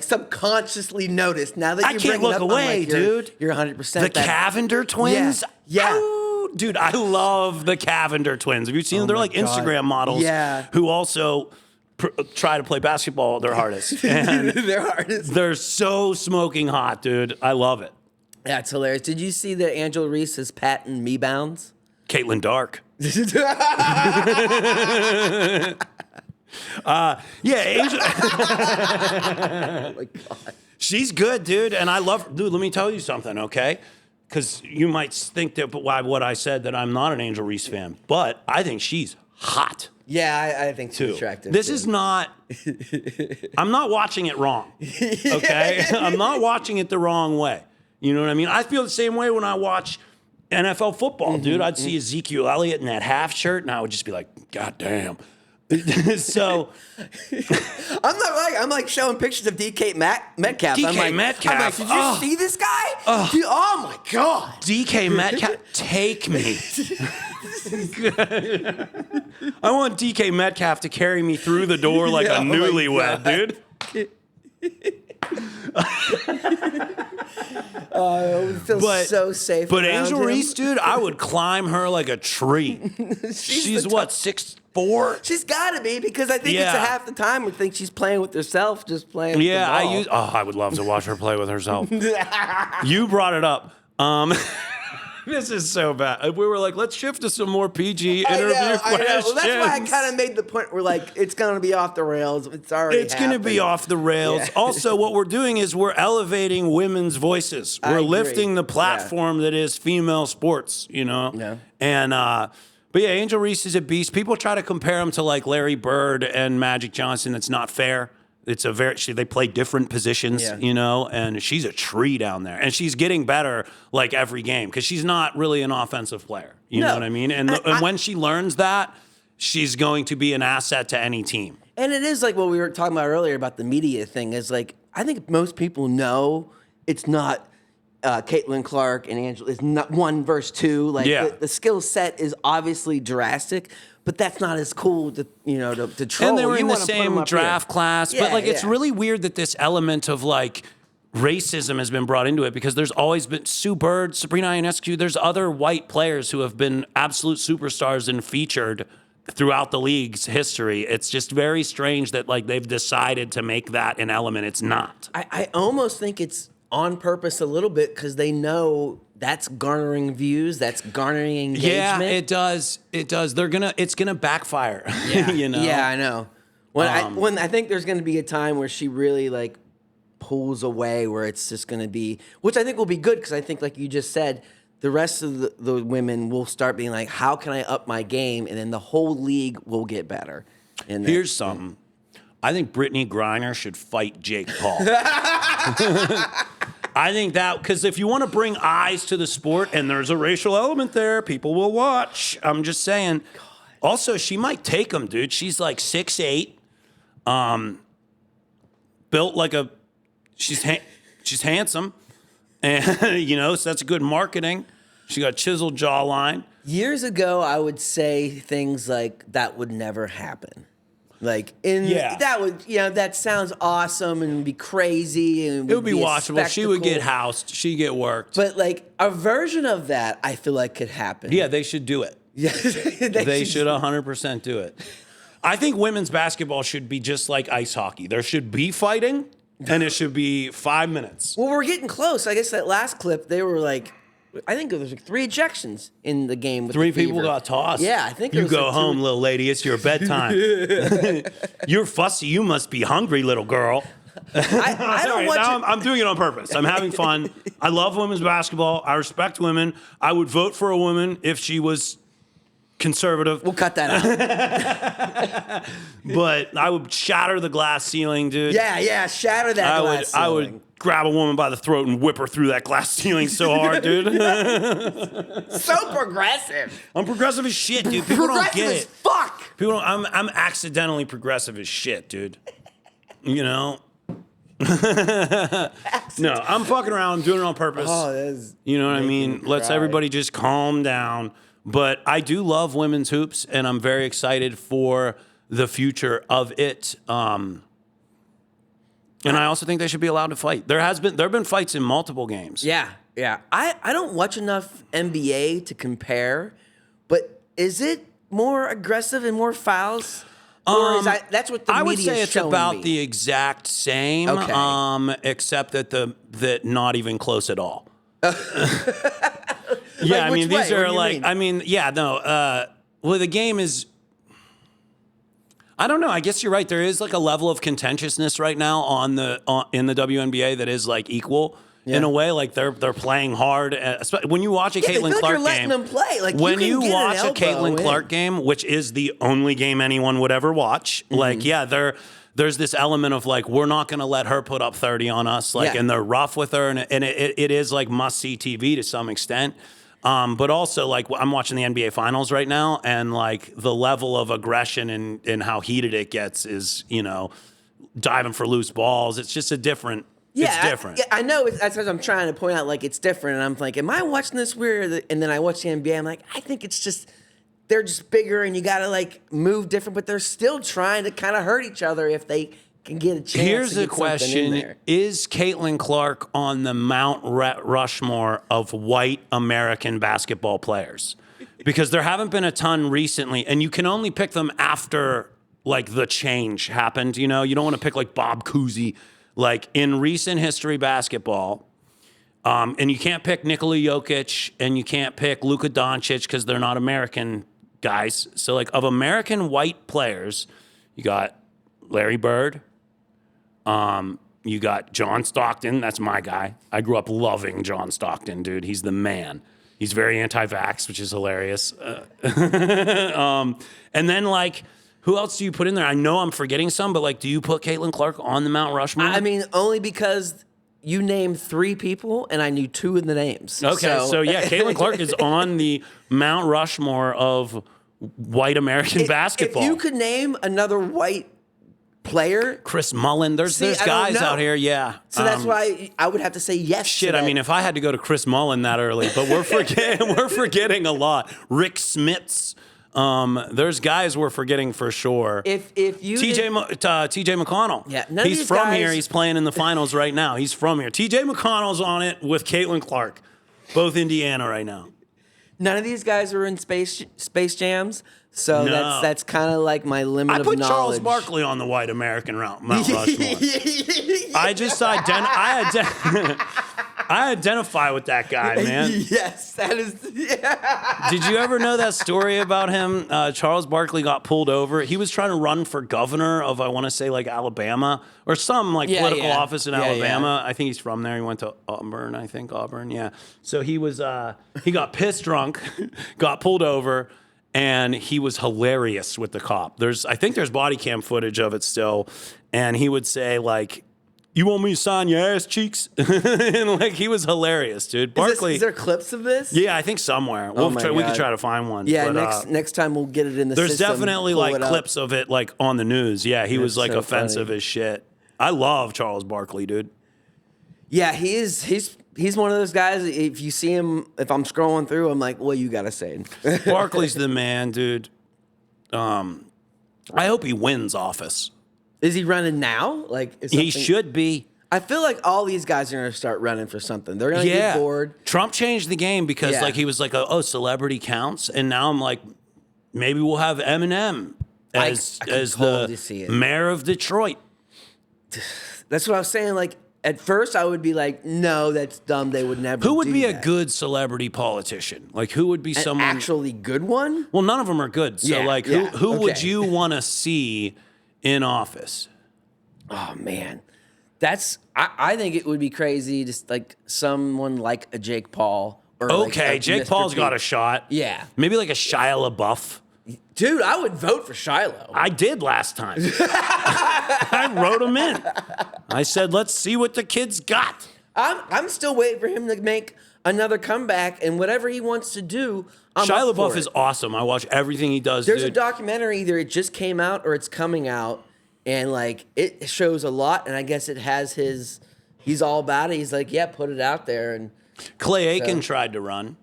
subconsciously noticed. Now that I you can't bring look it up, away, I'm like, dude. You're 100%. The Cavender twins? Yeah. Oh, dude, I love the Cavender twins. Have you seen them? They're like Instagram models who also try to play basketball their hardest. And their hardest. They're so smoking hot, dude. I love it. Yeah, it's hilarious. Did you see that Angela Reese is patting me bounds? Caitlin Dark. Angel. Oh my God. She's good, dude, and I love. Dude, let me tell you something, okay? Because you might think that by what I said that I'm not an Angel Reese fan, but I think she's hot. Yeah, I think she's attractive. This is not. I'm not watching it wrong. Okay, I'm not watching it the wrong way. You know what I mean? I feel the same way when I watch NFL football, dude. I'd see Ezekiel Elliott in that half shirt, and I would just be like, God damn. So I'm like showing pictures of DK Metcalf. DK Metcalf. Did you see this guy? Oh my God. DK Metcalf, take me. I want DK Metcalf to carry me through the door like a newlywed, dude. It feels so safe. But Angel Reese, dude, I would climb her like a tree. She's what, 6'4"? She's got to be, because I think it's half the time we think she's playing with herself, just playing with the ball. I would love to watch her play with herself. You brought it up. This is so bad. We were like, let's shift to some more PG interview questions. Well, that's why I kind of made the point where, like, it's going to be off the rails. It's already going to be off the rails. Yeah. Also, what we're doing is we're elevating women's voices. We're lifting the platform that is female sports, you know? Yeah. And, but yeah, Angel Reese is a beast. People try to compare him to, like, Larry Bird and Magic Johnson. That's not fair. It's they play different positions, you know, and she's a tree down there. And she's getting better like every game because she's not really an offensive player. You know what I mean? And when she learns that, she's going to be an asset to any team. And it is like what we were talking about earlier about the media thing is like, I think most people know it's not Caitlin Clark and Angela. It's not 1 versus 2. Like the skill set is obviously drastic. But that's not as cool to troll. And they were in the same draft class. But like, it's really weird that this element of like racism has been brought into it because there's always been Sue Bird, Sabrina Ionescu. There's other white players who have been absolute superstars and featured throughout the league's history. It's just very strange that like they've decided to make that an element. It's not. I almost think it's on purpose a little bit because they know that's garnering views, that's garnering engagement. Yeah, it does. It does. It's gonna backfire. Yeah. You know. Yeah, I know. When I think there's gonna be a time where she really like pulls away, where it's just gonna be, which I think will be good because I think, like you just said, the rest of the women will start being like, how can I up my game, and then the whole league will get better. Here's something. I think Brittany Griner should fight Jake Paul. I think that, because if you want to bring eyes to the sport and there's a racial element there, people will watch. I'm just saying. God. Also, she might take him, dude. She's like 6'8", built like a, she's handsome, and so that's good marketing. She got chiseled jawline. Years ago, I would say things like that would never happen. Like that would that sounds awesome and be crazy and it would be watchable. She would get housed. She'd get worked. But like a version of that, I feel like could happen. Yeah, they should do it. Yeah, they should 100% do it. I think women's basketball should be just like ice hockey. There should be fighting, and it should be 5 minutes. Well, we're getting close. I guess that last clip, they were like, I think there was like 3 ejections in the game. With 3 people got tossed. Yeah, I think you go home, little lady. It's your bedtime. You're fussy. You must be hungry, little girl. I don't watch now I'm doing it on purpose. I'm having fun. I love women's basketball. I respect women. I would vote for a woman if she was conservative. We'll cut that out. But I would shatter the glass ceiling, dude. Yeah, shatter that glass ceiling. I would grab a woman by the throat and whip her through that glass ceiling so hard, dude. So progressive. I'm progressive as shit, dude. People don't get it. Fuck. People don't. I'm accidentally progressive as shit, dude. No, I'm fucking around. I'm doing it on purpose. Oh, that's you know what I mean? Let's everybody just calm down. But I do love women's hoops, and I'm very excited for the future of it. And I also think they should be allowed to fight. There have been fights in multiple games. Yeah. I don't watch enough NBA to compare, but is it more aggressive and more fouls? Or that's what the media is showing me. I would say it's about the exact same, except that not even close at all. Yeah, like, these are like, well, the game is, I don't know. I guess you're right. There is like a level of contentiousness right now in the WNBA that is like equal in a way. Like they're playing hard. When you watch a Caitlin Clark you're letting them play. Like when you watch a Caitlin Clark game, which is the only game anyone would ever watch, there's this element of like, we're not going to let her put up 30 on us. And they're rough with her. And it is like must see TV to some extent. But also, like, I'm watching the NBA Finals right now, and like the level of aggression and how heated it gets is, diving for loose balls. It's just different. It's different. I know. That's what I'm trying to point out. Like, it's different. And I'm like, am I watching this weird? And then I watch the NBA. I'm like, I think it's just they're just bigger, and you got to like move different. But they're still trying to kind of hurt each other if they can get a chance. Here's the question: is Caitlin Clark on the Mount Rushmore of white American basketball players? Because there haven't been a ton recently, and you can only pick them after like the change happened. You don't want to pick like Bob Cousy. Like in recent history basketball, and you can't pick Nikola Jokic and you can't pick Luka Doncic because they're not American guys. So like of American white players, you got Larry Bird. You got John Stockton. That's my guy. I grew up loving John Stockton, dude. He's the man. He's very anti-vax, which is hilarious. And then like, who else do you put in there? I know I'm forgetting some, but like, do you put Caitlin Clark on the Mount Rushmore? Only because you named 3 people and I knew 2 of the names. Okay, so yeah, Caitlin Clark is on the Mount Rushmore of white American basketball. If you could name another white player, Chris Mullin. There's guys out here, yeah. So that's why I would have to say yes. Shit, if I had to go to Chris Mullin that early, but we're forgetting a lot. Rick Smits. There's guys we're forgetting for sure. If you TJ McConnell, he's from here. He's playing in the finals right now. He's from here. TJ McConnell's on it with Caitlin Clark, both Indiana right now. None of these guys are in Space Jams, so that's kind of like my limit of knowledge. I put Charles Barkley on the white American Mount Rushmore. I identify with that guy, man. Yes, that is. Yeah. Did you ever know that story about him? Charles Barkley got pulled over. He was trying to run for governor of, I want to say, like Alabama or some political office in Alabama. I think he's from there. He went to Auburn. Yeah. So he was. He got pissed drunk, got pulled over, and he was hilarious with the cop. I think there's body cam footage of it still, and he would say like, "You want me to sign your ass cheeks?" And like he was hilarious, dude. Barkley. Is there clips of this? Yeah, I think somewhere. We could try to find one. Yeah, but, next time we'll get it in the there's system. There's definitely like clips of it like on the news. Yeah, he was like so offensive as shit. I love Charles Barkley, dude. Yeah, he's one of those guys. If you see him, if I'm scrolling through, I'm like, what you gotta say? Barkley's the man, dude. I hope he wins office. Is he running now? Like he should be. I feel like all these guys are gonna start running for something. They're gonna get bored. Trump changed the game because like he was like, oh, celebrity counts, and now I'm like, maybe we'll have Eminem as totally the mayor of Detroit. That's what I was saying. Like at first, I would be like, no, that's dumb. They would never. Who would be that. A good celebrity politician? Like who would be someone actually good one? Well, none of them are good. So who would you want to see in office? Oh man, I think it would be crazy just like someone like a Jake Paul. Or okay, like Jake Paul's got a shot. Yeah, maybe like a Shia LaBeouf. Dude, I would vote for Shiloh. I did last time. I wrote him in. I said, let's see what the kid's got. I'm still waiting for him to make another comeback, and whatever he wants to do, Shia LaBeouf is awesome. I watch everything he does. There's a documentary, either it just came out or it's coming out, and like it shows a lot, and I guess it has he's all about it. He's like, yeah, put it out there. And Clay Aiken tried to run.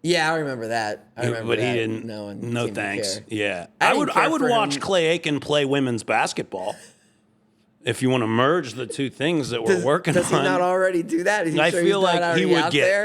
Yeah, I remember that. But he didn't. No thanks. Care. Yeah, I would watch Clay Aiken play women's basketball. If you want to merge the two things that we're working on. Does he not already do that? I feel like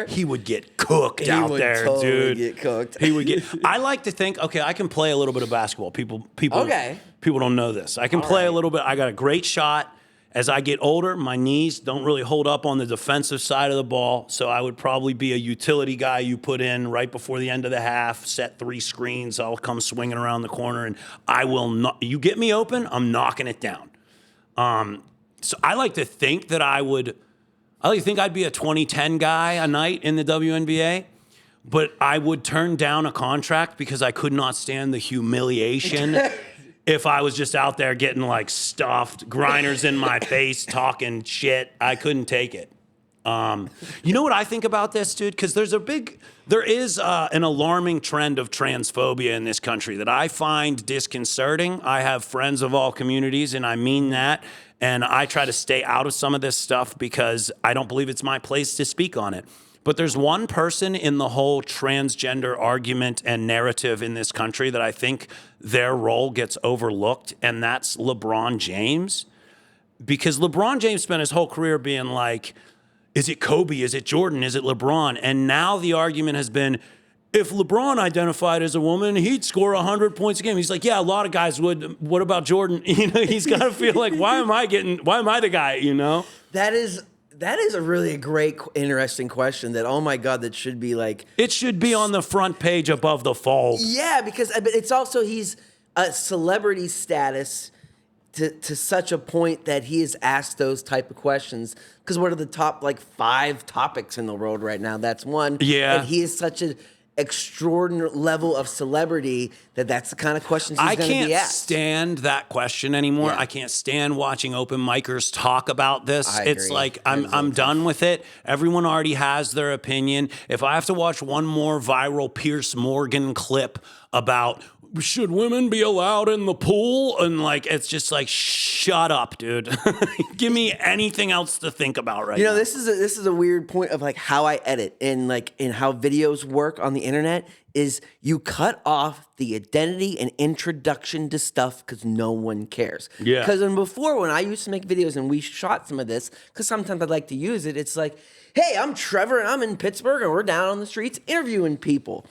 he would get cooked out there, dude. Get cooked. He would get. I like to think, okay, I can play a little bit of basketball. People don't know this. I can play a little bit. I got a great shot. As I get older, my knees don't really hold up on the defensive side of the ball, so I would probably be a utility guy you put in right before the end of the half, set 3 screens, I'll come swinging around the corner, and I will not. You get me open, I'm knocking it down. So I like to think that I like to think I'd be a 20-10 guy a night in the WNBA, but I would turn down a contract because I could not stand the humiliation. If I was just out there getting like stuffed, grinders in my face, talking shit, I couldn't take it. You know what I think about this, dude? Because there is an alarming trend of transphobia in this country that I find disconcerting. I have friends of all communities, and I mean that. And I try to stay out of some of this stuff because I don't believe it's my place to speak on it. But there's one person in the whole transgender argument and narrative in this country that I think their role gets overlooked, and that's LeBron James. Because LeBron James spent his whole career being like, is it Kobe? Is it Jordan? Is it LeBron? And now the argument has been, if LeBron identified as a woman, he'd score 100 points a game. He's like, yeah, a lot of guys would. What about Jordan? You know, he's got to feel like, why am I the guy, you know? That is a really great, interesting question that, oh my God, that should be like... It should be on the front page above the fold. Yeah, because it's also, he's a celebrity status to such a point that he is asked those type of questions. Because what are the top, 5 topics in the world right now? That's one. Yeah. And he is such an extraordinary level of celebrity that's the kind of questions he's going to be asked. I can't stand that question anymore. Yeah. I can't stand watching open micers talk about this. I agree. It's like I'm done with it. Everyone already has their opinion. If I have to watch one more viral Pierce Morgan clip about should women be allowed in the pool, and it's just like, shut up, dude. Give me anything else to think about right now. You know, this is a weird point of how I edit and how videos work on the internet is you cut off the identity and introduction to stuff because no one cares. Yeah. Because before, when I used to make videos and we shot some of this, because sometimes I'd like to use it, it's like, hey, I'm Trevor and I'm in Pittsburgh and we're down on the streets interviewing people.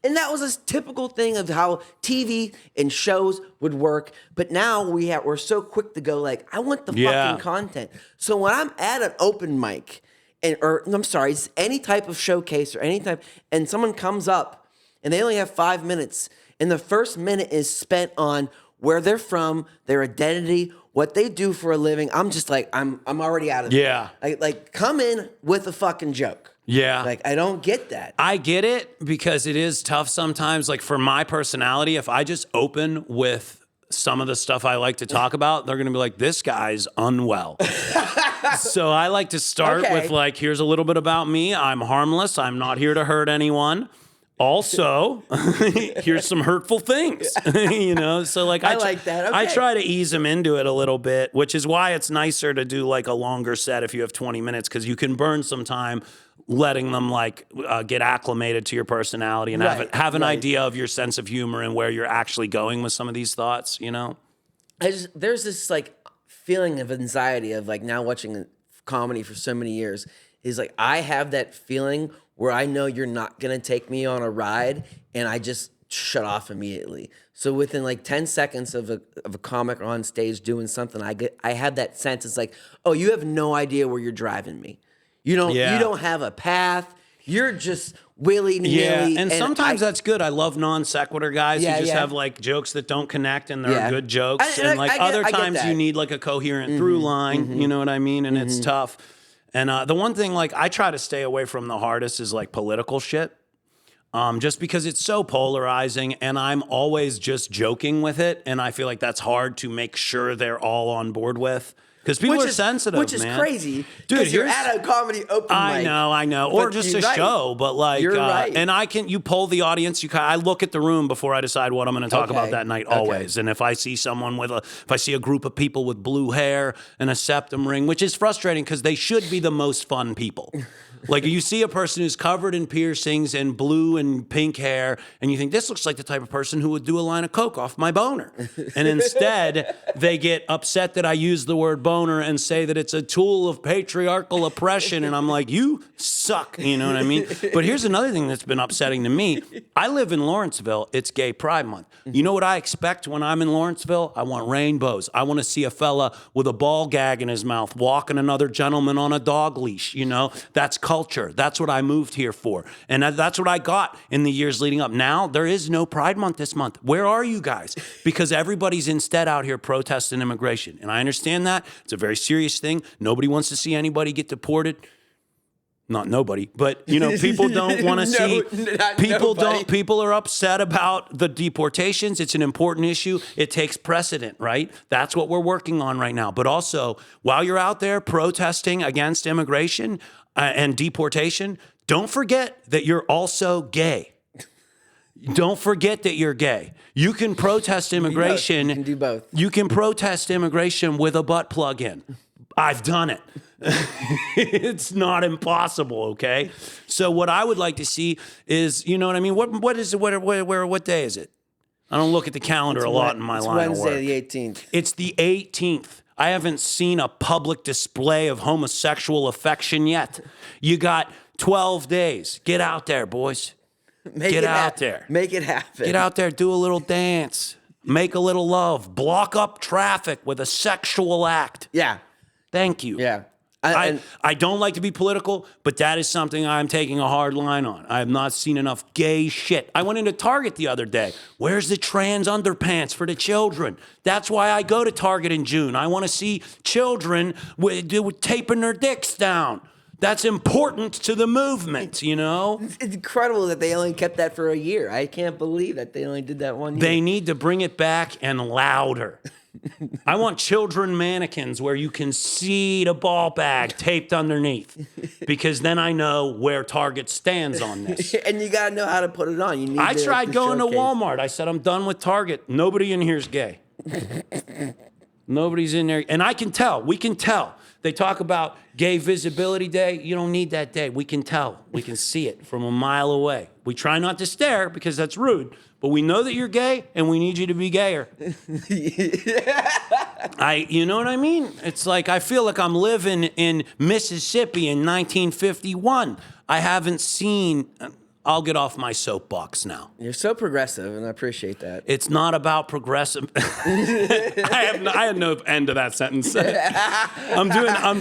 And that was a typical thing of how TV and shows would work. But now we're so quick to go I want the fucking content. So when I'm at an open mic, any type of showcase or any type, and someone comes up and they only have 5 minutes, and the first minute is spent on where they're from, their identity, what they do for a living, I'm just I'm already out of there. Yeah. Come in with a fucking joke. Yeah. Like, I don't get that. I get it because it is tough sometimes. Like for my personality, if I just open with some of the stuff I like to talk about, they're going to be like, this guy's unwell. So I like to start with like, here's a little bit about me. I'm harmless. I'm not here to hurt anyone. Also, here's some hurtful things, you know? So like, I like that. Okay. I try to ease them into it a little bit, which is why it's nicer to do like a longer set if you have 20 minutes, because you can burn some time letting them like get acclimated to your personality and have an idea of your sense of humor and where you're actually going with some of these thoughts, you know? There's this like feeling of anxiety of like now watching comedy for so many years is like, I have that feeling where I know you're not going to take me on a ride and I just shut off immediately. So within like 10 seconds of a comic on stage doing something, I have that sense. It's like, oh, you have no idea where you're driving me. You don't have a path. You're just willy-nilly. Yeah, and sometimes that's good. I love non sequitur guys who just have like jokes that don't connect and they're good jokes. And like other times you need like a coherent through line, you know what I mean? And it's tough. And the one thing like I try to stay away from the hardest is like political shit. Just because it's so polarizing and I'm always just joking with it. And I feel like that's hard to make sure they're all on board with. Because people are sensitive, which is man. Crazy. Dude, you're at a comedy open mic. I know. Or just a show. But like, you're right. And you poll the audience. I look at the room before I decide what I'm going to talk about that night always. And if I see someone if I see a group of people with blue hair and a septum ring, which is frustrating because they should be the most fun people. Like you see a person who's covered in piercings and blue and pink hair, and you think this looks like the type of person who would do a line of coke off my boner. And instead, they get upset that I use the word boner and say that it's a tool of patriarchal oppression. And I'm like, you suck. You know what I mean? But here's another thing that's been upsetting to me. I live in Lawrenceville. It's Gay Pride Month. You know what I expect when I'm in Lawrenceville? I want rainbows. I want to see a fella with a ball gag in his mouth walking another gentleman on a dog leash. You know, that's culture. That's what I moved here for. And that's what I got in the years leading up. Now, there is no Pride Month this month. Where are you guys? Because everybody's instead out here protesting immigration. And I understand that. It's a very serious thing. Nobody wants to see anybody get deported. Not nobody, but you know, people don't want to see people are upset about the deportations. It's an important issue. It takes precedent, right? That's what we're working on right now. But also, while you're out there protesting against immigration and deportation, don't forget that you're also gay. Don't forget that you're gay. You can protest immigration. You can do both. You can protest immigration with a butt plug in. I've done it. It's not impossible, okay? So what I would like to see is, you know what I mean? What is it? What day is it? I don't look at the calendar a lot in my line of work. It's Wednesday the 18th. It's the 18th. I haven't seen a public display of homosexual affection yet. You got 12 days. Get out there, boys. Get out there. Make it happen. Get out there, do a little dance. Make a little love. Block up traffic with a sexual act. Yeah. Thank you. Yeah. I don't like to be political, but that is something I'm taking a hard line on. I have not seen enough gay shit. I went into Target the other day. Where's the trans underpants for the children? That's why I go to Target in June. I want to see children with taping their dicks down. That's important to the movement, you know? It's incredible that they only kept that for a year. I can't believe that they only did that 1 year. They need to bring it back and louder. I want children mannequins where you can see the ball bag taped underneath, because then I know where Target stands on this. And you got to know how to put it on. I tried going to Walmart. I said, I'm done with Target. Nobody in here is gay. Nobody's in there. And I can tell. We can tell. They talk about Gay Visibility Day. You don't need that day. We can tell. We can see it from a mile away. We try not to stare because that's rude, but we know that you're gay and we need you to be gayer. You know what I mean? It's like I feel like I'm living in Mississippi in 1951. I haven't seen I'll get off my soapbox now. You're so progressive, and I appreciate that. It's not about progressive. I had no end to that sentence. I'm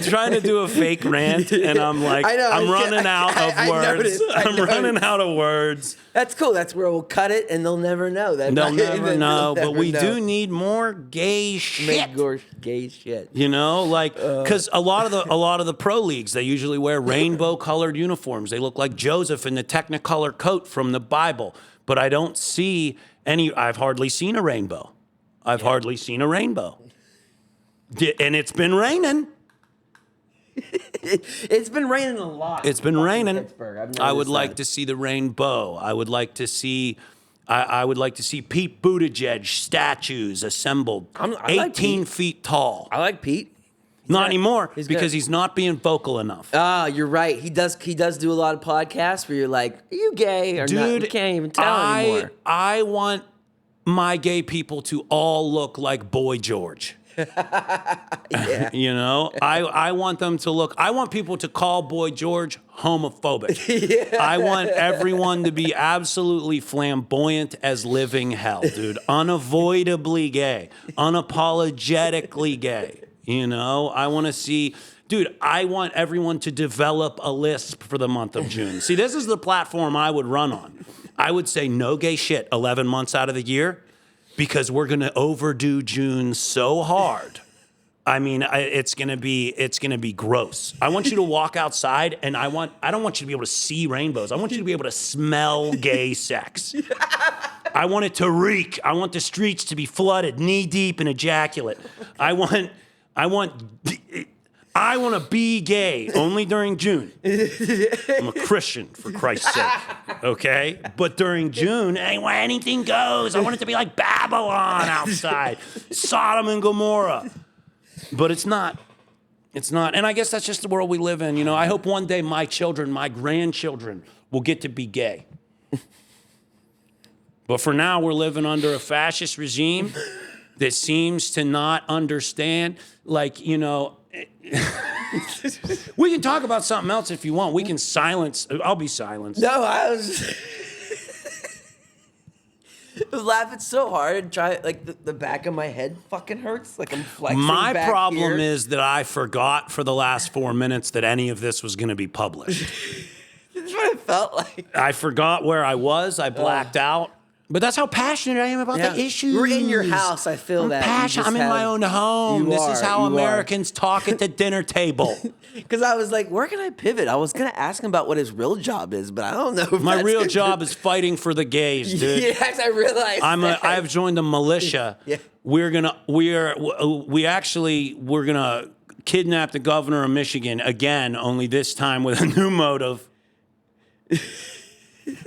trying to do a fake rant, and I'm like, I'm running out of words. I'm running out of words. That's cool. That's where we'll cut it, and they'll never know. They'll never know. But we do need more gay shit. More gay shit. You know, like, because a lot of the pro leagues, they usually wear rainbow colored uniforms. They look like Joseph in the Technicolor coat from the Bible. But I don't see any. I've hardly seen a rainbow. I've hardly seen a rainbow. And it's been raining. It's been raining a lot. It's been raining. Pittsburgh. I would like to see the rainbow. I would like to see. I would like to see Pete Buttigieg statues assembled, 18 feet tall. I like Pete. Not anymore, because he's not being vocal enough. Ah, you're right. He does do a lot of podcasts where you're like, are you gay or not? You can't even tell anymore. I want my gay people to all look like Boy George. Yeah. You know, I want them to look. I want people to call Boy George homophobic. Yeah. I want everyone to be absolutely flamboyant as living hell, dude. Unavoidably gay, unapologetically gay. You know, I want to see. Dude, I want everyone to develop a lisp for the month of June. See, this is the platform I would run on. I would say no gay shit 11 months out of the year, because we're going to overdo June so hard. I mean, it's going to be gross. I want you to walk outside, and I don't want you to be able to see rainbows. I want you to be able to smell gay sex. I want it to reek. I want the streets to be flooded knee deep in ejaculate. I want to be gay only during June. I'm a Christian, for Christ's sake, okay? But during June, anything goes. I want it to be like Babylon outside, Sodom and Gomorrah. But it's not. It's not. And I guess that's just the world we live in. You know, I hope one day my children, my grandchildren, will get to be gay. But for now, we're living under a fascist regime that seems to not understand, like, you know, we can talk about something else if you want. We can silence. I'll be silenced. No, I was laughing so hard and the back of my head fucking hurts. Like I'm flexing. My back problem here. is that I forgot for the last 4 minutes that any of this was going to be published. That's what it felt like. I forgot where I was. I blacked out. But that's how passionate I am about the issues. We're in your house. I feel that. Passionate. I'm in my own home. This is how Americans talk at the dinner table. Because I was like, where can I pivot? I was going to ask him about what his real job is, but I don't know. If my real job is fighting for the gays, dude. Yes, I realized. I have joined the militia. Yeah. We're gonna kidnap the governor of Michigan again, only this time with a new motive.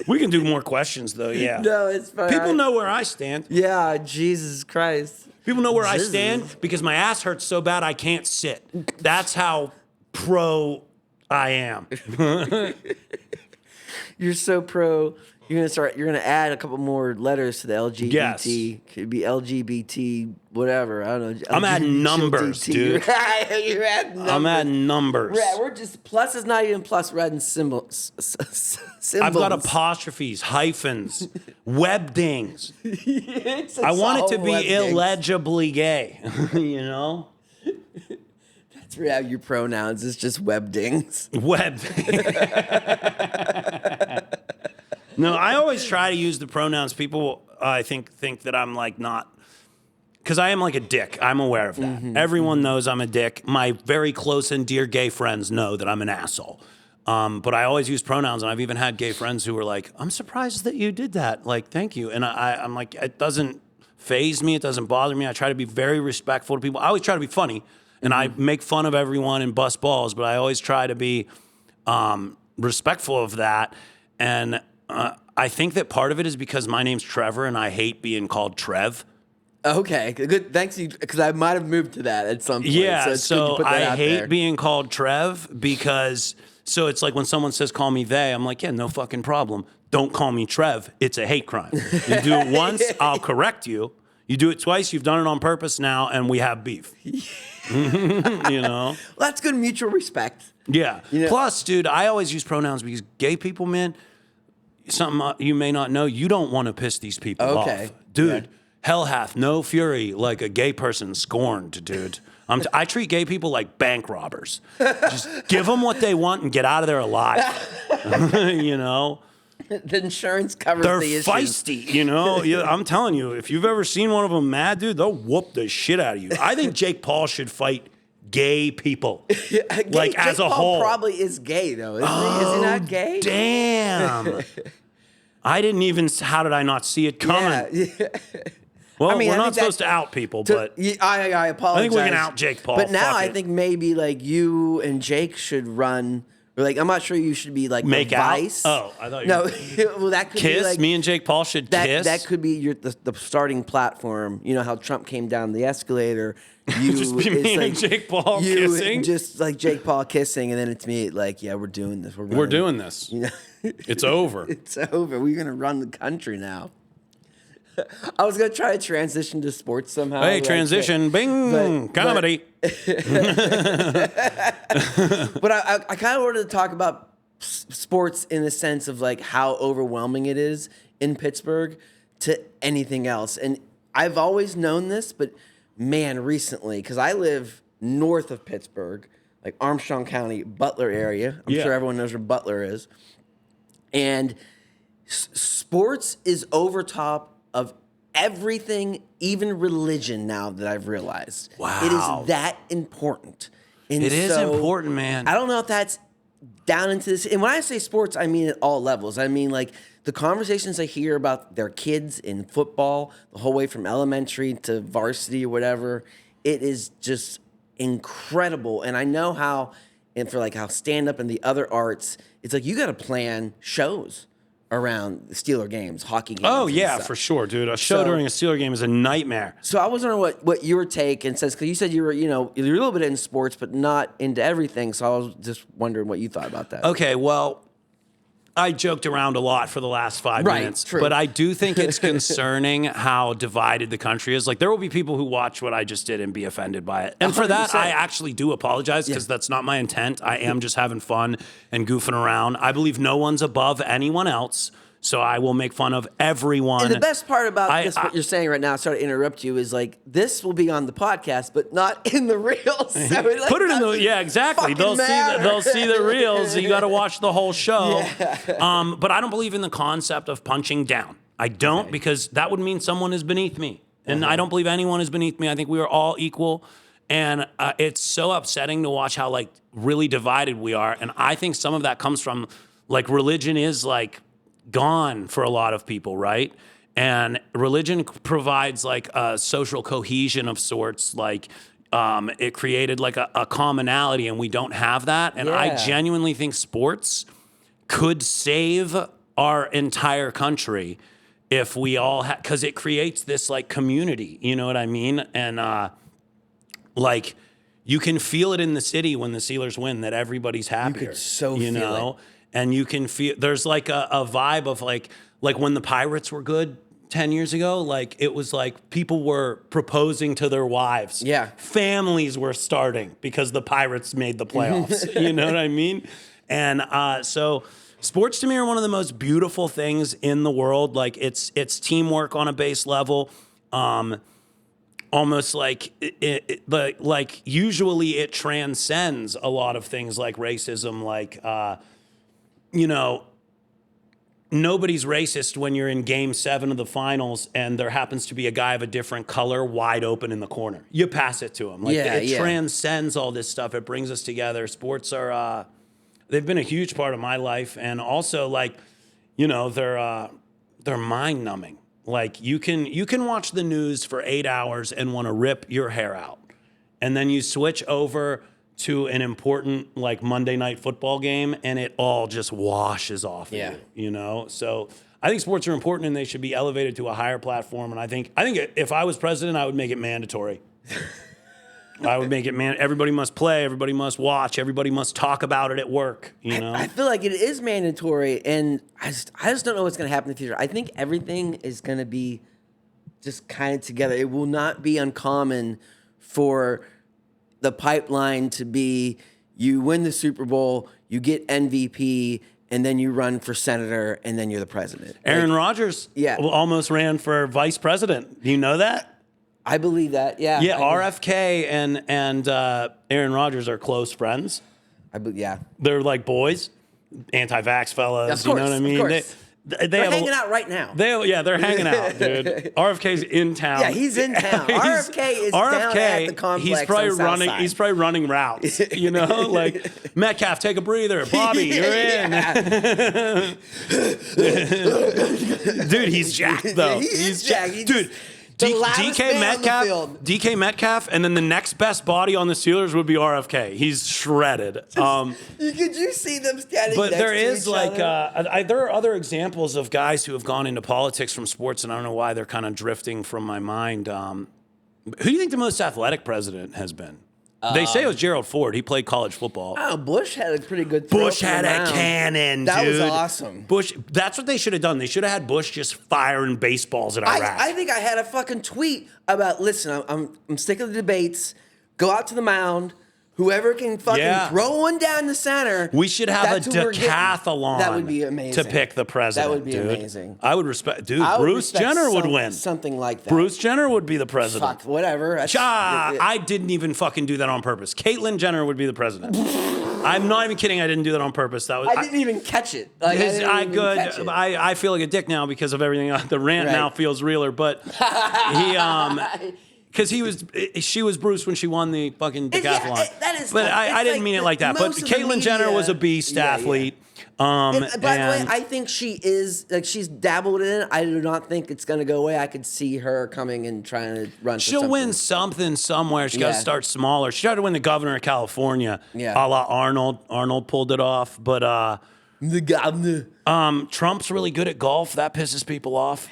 We can do more questions, though, yeah. No, it's fine. People know where I stand. Yeah, Jesus Christ. People know where I stand because my ass hurts so bad I can't sit. That's how pro I am. You're so pro. You're gonna add a couple more letters to the LGBT. Yes. Could be LGBT, whatever. I don't know. I'm adding numbers, dude. You're adding numbers. I'm adding numbers. We're just, plus is not even plus, we're adding symbols. I've got apostrophes, hyphens, web dings. I want it to be illegibly gay, you know? That's how your pronouns. It's just web dings. Web. No, I always try to use the pronouns. People, I think that I'm like not, because I am like a dick. I'm aware of that. Mm-hmm. Everyone knows I'm a dick. My very close and dear gay friends know that I'm an asshole. But I always use pronouns, and I've even had gay friends who were like, I'm surprised that you did that. Like, thank you. And I'm like, it doesn't faze me. It doesn't bother me. I try to be very respectful to people. I always try to be funny, and I make fun of everyone and bust balls, but I always try to be respectful of that. And I think that part of it is because my name's Trevor, and I hate being called Trev. Okay, good. Thanks, because I might have moved to that at some point. Yeah, so I hate being called Trev because, so it's like when someone says call me they, I'm like, yeah, no fucking problem. Don't call me Trev. It's a hate crime. You do it once, I'll correct you. You do it twice, you've done it on purpose now, and we have beef. You know? Well, that's good mutual respect. Yeah. You know? Plus, dude, I always use pronouns because gay people, man, something you may not know. You don't want to piss these people off. Dude, hell hath no fury like a gay person scorned, dude. I treat gay people like bank robbers. Just give them what they want and get out of there alive. You know? The insurance covers the issue. They're feisty, you know? I'm telling you, if you've ever seen one of them mad, dude, they'll whoop the shit out of you. I think Jake Paul should fight gay people. Like, as a whole. Jake Paul probably is gay, though, isn't he? Is he not gay? Damn. I didn't even... How did I not see it coming? Yeah. Well, I mean, we're not supposed to out people, but... I apologize. I think we can out Jake Paul. But now I think maybe, like, you and Jake should run... Like, I'm not sure you should be, like, make the out? vice. Oh, I thought you No, well, that could kiss? be, like... Me and Jake Paul should kiss? That could be the starting platform. You know how Trump came down the escalator? You, just be me and Jake Paul kissing? Just, like, Jake Paul kissing, and then it's me, like, yeah, we're doing this. We're doing this. You know? It's over. It's over. We're going to run the country now. I was going to try to transition to sports somehow. Hey, transition, bing, comedy. But I kind of wanted to talk about sports in the sense of like how overwhelming it is in Pittsburgh to anything else. And I've always known this, but man, recently, because I live north of Pittsburgh, like Armstrong County, Butler area. I'm sure everyone knows where Butler is. And sports is over top of everything, even religion now that I've realized. Wow. It is that important. And it is important, man. I don't know if that's down into this. And when I say sports, I mean at all levels. I mean, like, the conversations I hear about their kids in football, the whole way from elementary to varsity or whatever, it is just incredible. And I know how, and for like how stand-up and the other arts, it's like you got to plan shows around the Steeler games, hockey games. Oh, yeah, for sure, dude. A show during a Steeler game is a nightmare. So I was wondering what your take and says, because you said you were, you're a little bit in sports, but not into everything. So I was just wondering what you thought about that. Okay, well, I joked around a lot for the last 5 minutes. True. But I do think it's concerning how divided the country is. Like, there will be people who watch what I just did and be offended by it. And for that, 100%. I actually do apologize because that's not my intent. I am just having fun and goofing around. I believe no one's above anyone else. So I will make fun of everyone. And the best part about this, what you're saying right now, sorry to interrupt you, is like this will be on the podcast, but not in the reels. So like, put it in the exactly. They'll see the reels. You got to watch the whole show. Yeah. But I don't believe in the concept of punching down. I don't because that would mean someone is beneath me, and I don't believe anyone is beneath me. I think we are all equal, and it's so upsetting to watch how like really divided we are. And I think some of that comes from like religion is like gone for a lot of people, right? And religion provides like a social cohesion of sorts, like it created like a commonality, and we don't have that. And I genuinely think sports could save our entire country if we all had, because it creates this like community, you know what I mean? And like you can feel it in the city when the Steelers win that everybody's happier. You could feel it. And you can feel there's like a vibe of like when the Pirates were good 10 years ago, like it was like people were proposing to their wives. Yeah. Families were starting because the Pirates made the playoffs. You know what I mean? And so sports to me are one of the most beautiful things in the world. Like it's teamwork on a base level. Almost like like usually it transcends a lot of things like racism, like nobody's racist when you're in game 7 of the finals and there happens to be a guy of a different color wide open in the corner. You pass it to him. Like it transcends all this stuff. It brings us together. Sports are, they've been a huge part of my life. And also like, they're mind numbing. Like you can watch the news for 8 hours and want to rip your hair out. And then you switch over to an important like Monday night football game and it all just washes off of you, So I think sports are important and they should be elevated to a higher platform. And I think if I was president, I would make it mandatory. I would make it everybody must play, everybody must watch, everybody must talk about it at work, I feel like it is mandatory, and I just don't know what's going to happen in the future. I think everything is going to be just kind of together. It will not be uncommon for the pipeline to be you win the Super Bowl, you get MVP, and then you run for senator, and then you're the president. Aaron Rodgers almost ran for vice president. Do you know that? I believe that, yeah. Yeah, RFK and Aaron Rodgers are close friends. Yeah. They're like boys, anti-vax fellas, of course, you know what I mean? Of course. They're hanging out right now. They're hanging out, dude. RFK's in town. Yeah, he's in town. RFK is down at the complex. He's probably running routes. You know, like Metcalf, take a breather. Bobby, you're in. Dude, he's jacked though. He's jacked. Dude. DK Metcalf, and then the next best body on the Steelers would be RFK. He's shredded. Could you see them standing but next there to is each like other? there are other examples of guys who have gone into politics from sports, and I don't know why they're kind of drifting from my mind. Who do you think the most athletic president has been? They say it was Gerald Ford. He played college football. Oh, Bush had a pretty good throw. Bush had a cannon, That dude. was awesome. Bush. That's what they should have done. They should have had Bush just firing baseballs at Iraq. I think I had a fucking tweet about, listen, I'm sick of the debates. Go out to the mound. Whoever can fucking throw one down the center. We should have a decathlon. That would be amazing. To pick the president. That would be dude. amazing. I would respect. Dude, Bruce Jenner would win. Something like that. Bruce Jenner would be the president. Fuck, whatever. I didn't even fucking do that on purpose. Caitlyn Jenner would be the president. I'm not even kidding. I didn't do that on purpose. That was. I didn't even catch it. Like, I feel like a dick now because of everything. The rant now feels realer, but he because she was Bruce when she won the fucking decathlon. But I didn't mean it like that. But Caitlyn Jenner was a beast athlete. By the way, I think she is, like, she's dabbled in it. I do not think it's going to go away. I could see her coming and trying to run. She'll win something somewhere. She got to start smaller. She tried to win the governor of California. Yeah. A la Arnold. Arnold pulled it off. But the governor. Trump's really good at golf. That pisses people off.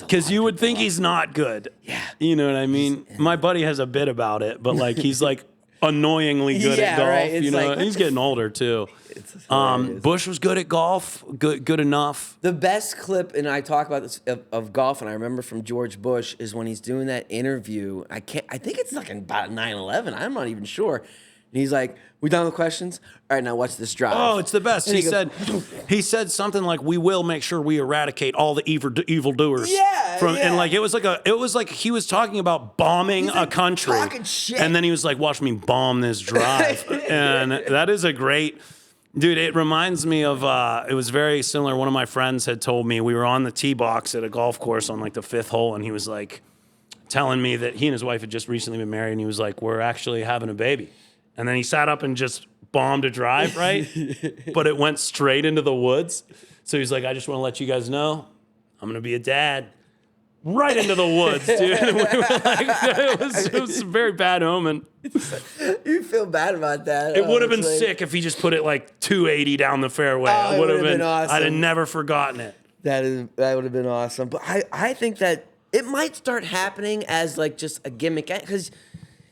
Because you would think he's not good. Yeah. You know what I mean? My buddy has a bit about it, but like he's like annoyingly good at golf. Right. You know, he's getting older too. Bush was good at golf, good enough. The best clip, and I talk about this of golf, and I remember from George Bush is when he's doing that interview. I think it's like about 9/11. I'm not even sure. And he's like, "We done with questions? All right, now watch this drive." Oh, it's the best. He said something like, "We will make sure we eradicate all the evildoers." And like it was like he was talking about bombing a country, talking shit. And then he was like, "Watch me bomb this drive," and that is a great. Dude, it reminds me of, it was very similar. One of my friends had told me we were on the tee box at a golf course on like the 5th hole, and he was like telling me that he and his wife had just recently been married, and he was like, "We're actually having a baby." And then he sat up and just bombed a drive, right? But it went straight into the woods. So he's like, "I just want to let you guys know, I'm going to be a dad." Right into the woods, dude. We were like, it was a very bad omen. You feel bad about that. It would have been sick if he just put it like 280 down the fairway. It would have been awesome. I'd have never forgotten it. That would have been awesome. But I think that it might start happening as like just a gimmick, because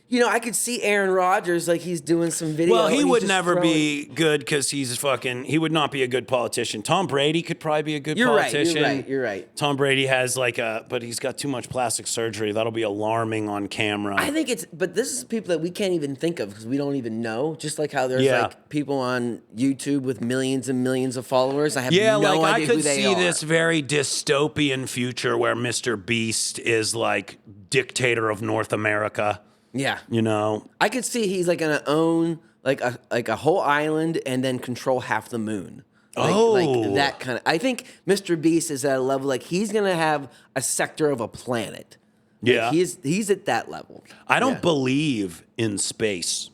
you know, I could see Aaron Rodgers, like he's doing some video. Well, he would never be good because he would not be a good politician. Tom Brady could probably be a good politician. You're right. Tom Brady has but he's got too much plastic surgery. That'll be alarming on camera. I think but this is people that we can't even think of because we don't even know. Just like how there's like people on YouTube with millions and millions of followers. I have no idea who they are. I could see this very dystopian future where Mr. Beast is like dictator of North America. Yeah, you know, I could see he's like gonna own like a whole island and then control half the moon. Like that kind of. I think Mr. Beast is at a level like he's gonna have a sector of a planet. Yeah, he's at that level. I don't believe in space.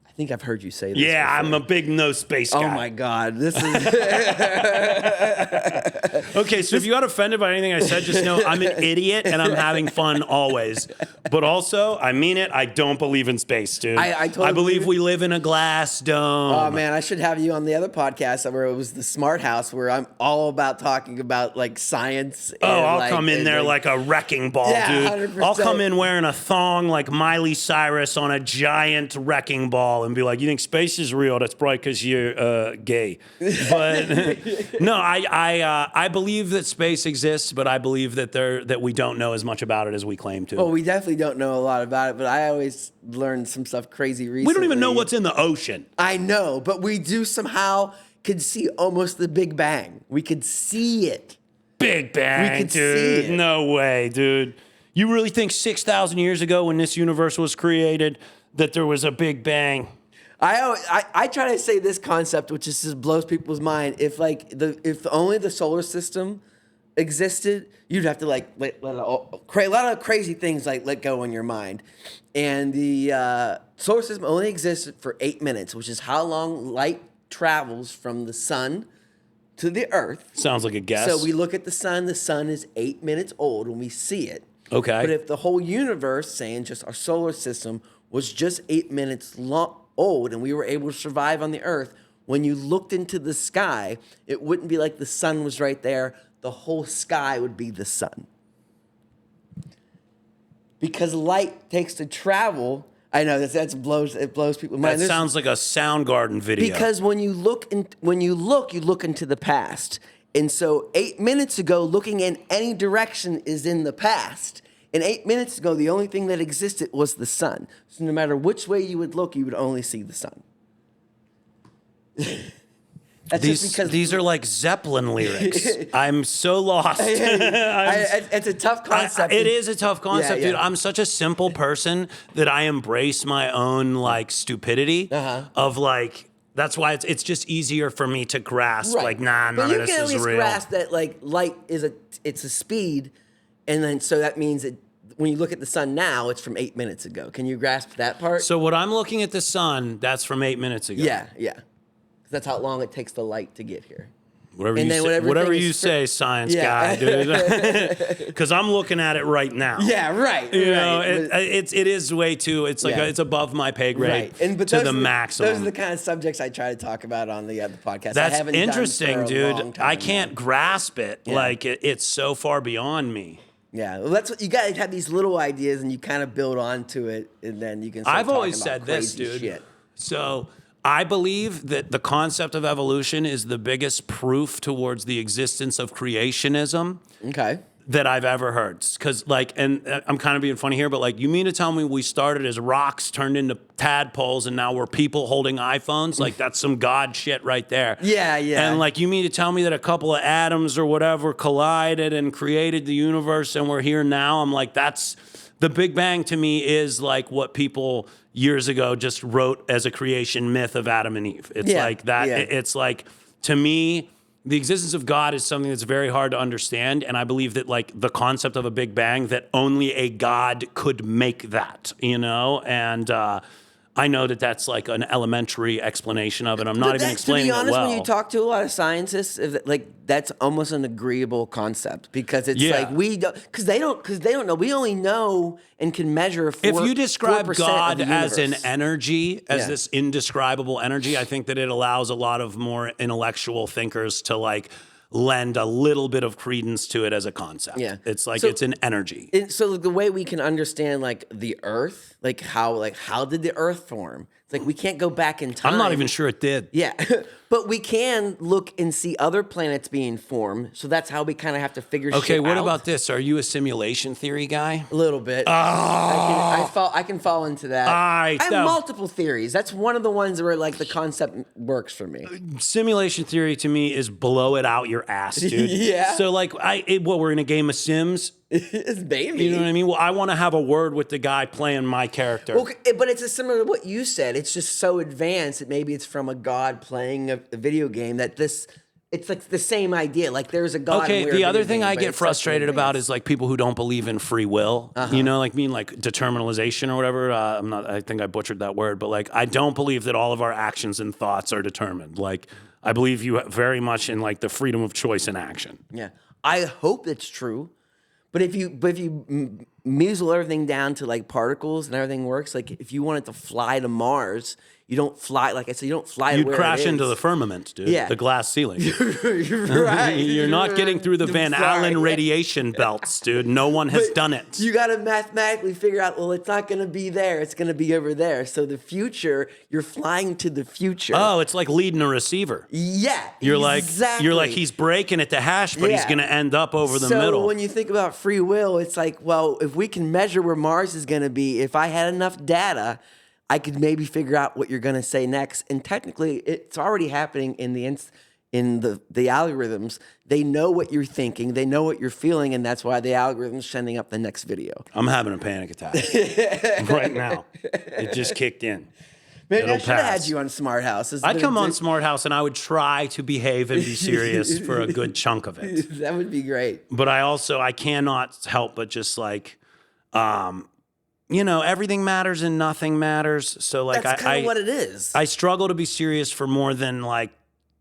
I think I've heard you say this. Yeah, before. I'm a big no space guy. Oh my God, this is. Okay, so if you got offended by anything I said, just know I'm an idiot and I'm having fun always. But also, I mean it. I don't believe in space, dude. I totally believe we live in a glass dome. Oh man, I should have you on the other podcast where it was the Smart House, where I'm all about talking about like science. I'll come in there like a wrecking ball, dude. 100%. I'll come in wearing a thong like Miley Cyrus on a giant wrecking ball and be like, "You think space is real? That's probably because you're gay." But no, I believe that space exists, but I believe that we don't know as much about it as we claim to. Well, we definitely don't know a lot about it, but I always learned some stuff crazy recently. We don't even know what's in the ocean. I know, but we do somehow could see almost the Big Bang. We could see it. Big Bang, We could dude. see it. No way, dude. You really think 6,000 years ago when this universe was created that there was a Big Bang? I try to say this concept, which just blows people's mind. If only the solar system existed, you'd have to let a lot of crazy things let go in your mind. And the solar system only existed for 8 minutes, which is how long light travels from the sun to the earth. Sounds like a guess. So we look at the sun is 8 minutes old when we see it. Okay. But if the whole universe, saying just our solar system, was just 8 minutes old and we were able to survive on the earth, when you looked into the sky, it wouldn't be like the sun was right there. The whole sky would be the sun. Because light takes to travel. I know it blows people's mind. That sounds like a Soundgarden video. Because when you look, you look into the past. And so 8 minutes ago, looking in any direction is in the past. And 8 minutes ago, the only thing that existed was the sun. So no matter which way you would look, you would only see the sun. These are like Zeppelin lyrics. I'm so lost. It's a tough concept. It is a tough concept, Yeah. dude. I'm such a simple person that I embrace my own like stupidity of like. That's why it's just easier for me to grasp. Right. Like, nah, but none of this is real. you can at least grasp that like light it's a speed, and then so that means that when you look at the sun now, it's from 8 minutes ago. Can you grasp that part? So what I'm looking at the sun, that's from 8 minutes ago. Yeah. That's how long it takes the light to get here. Whatever you say, science guy, dude. Because I'm looking at it right now. Yeah, right. You know, it is way too. It's like it's above my pay grade to the maximum. Those are the kind of subjects I try to talk about on the podcast. That's I haven't interesting, done for a long dude. time I can't grasp it. Yeah. Like it's so far beyond me. Yeah, well, that's what you got to have these little ideas, and you kind of build onto it, and then you can. Start I've always talking about said this, crazy dude. Shit. So I believe that the concept of evolution is the biggest proof towards the existence of creationism. Okay. That I've ever heard. Because, like, and I'm kind of being funny here, but, like, you mean to tell me we started as rocks turned into tadpoles and now we're people holding iPhones? Like, that's some God shit right there. Yeah. And, like, you mean to tell me that a couple of atoms or whatever collided and created the universe and we're here now? I'm like, that's... The Big Bang to me is, like, what people years ago just wrote as a creation myth of Adam and Eve. It's like that. Yeah. It's like, to me... The existence of God is something that's very hard to understand, and I believe that, like, the concept of a Big Bang, that only a God could make that, you know? And I know that that's, like, an elementary explanation of it. I'm not even explaining it well. To be honest, when you talk to a lot of scientists, like, that's almost an agreeable concept because it's like we don't, because they don't know. We only know and can measure. If you describe God as an energy, as Yeah. this indescribable energy, I think that it allows a lot of more intellectual thinkers to, like, lend a little bit of credence to it as a concept. Yeah. It's like, So- it's an energy. So the way we can understand like the Earth, like how did the Earth form? It's like we can't go back in time. I'm not even sure it did. Yeah, but we can look and see other planets being formed. So that's how we kind of have to figure shit out. Okay, what about this? Are you a simulation theory guy? A little bit. Oh. I can fall into that. I have multiple theories. That's one of the ones where like the concept works for me. Simulation theory to me is blow it out your ass, dude. Yeah. So like, we're in a game of Sims. It's baby. You know what I mean? Well, I want to have a word with the guy playing my character. Okay, but it's similar to what you said. It's just so advanced that maybe it's from a god playing a video game that this. It's like the same idea. Like there's a god. Okay, the other thing I get frustrated about is like people who don't believe in free will. You know, like determinalization or whatever. I think I butchered that word, but like I don't believe that all of our actions and thoughts are determined. Like I believe you very much in like the freedom of choice in action. Yeah, I hope it's true. But if you measle everything down to like particles and everything works, like if you wanted to fly to Mars, you don't fly. Like I said, you don't fly. You'd to where crash it is. into the firmament, dude. Yeah. The glass ceiling. Right. You're not getting through the Van Allen radiation belts, dude. No one has done it. You got to mathematically figure out, well, it's not going to be there. It's going to be over there. So the future, you're flying to the future. Oh, it's like leading a receiver. Yeah. You're exactly. like he's breaking it to hash, but he's Yeah. going to end up over the So middle. when you think about free will, it's like, well, if we can measure where Mars is going to be, if I had enough data, I could maybe figure out what you're going to say next. And technically, it's already happening in the algorithms. They know what you're thinking. They know what you're feeling. And that's why the algorithm's sending up the next video. I'm having a panic attack right now. It just kicked in. Maybe I should have had you on Smart House. I'd come on Smart House and I would try to behave and be serious for a good chunk of it. That would be great. But I cannot help but just like, everything matters and nothing matters. So like, that's kind of what it is. I struggle to be serious for more than like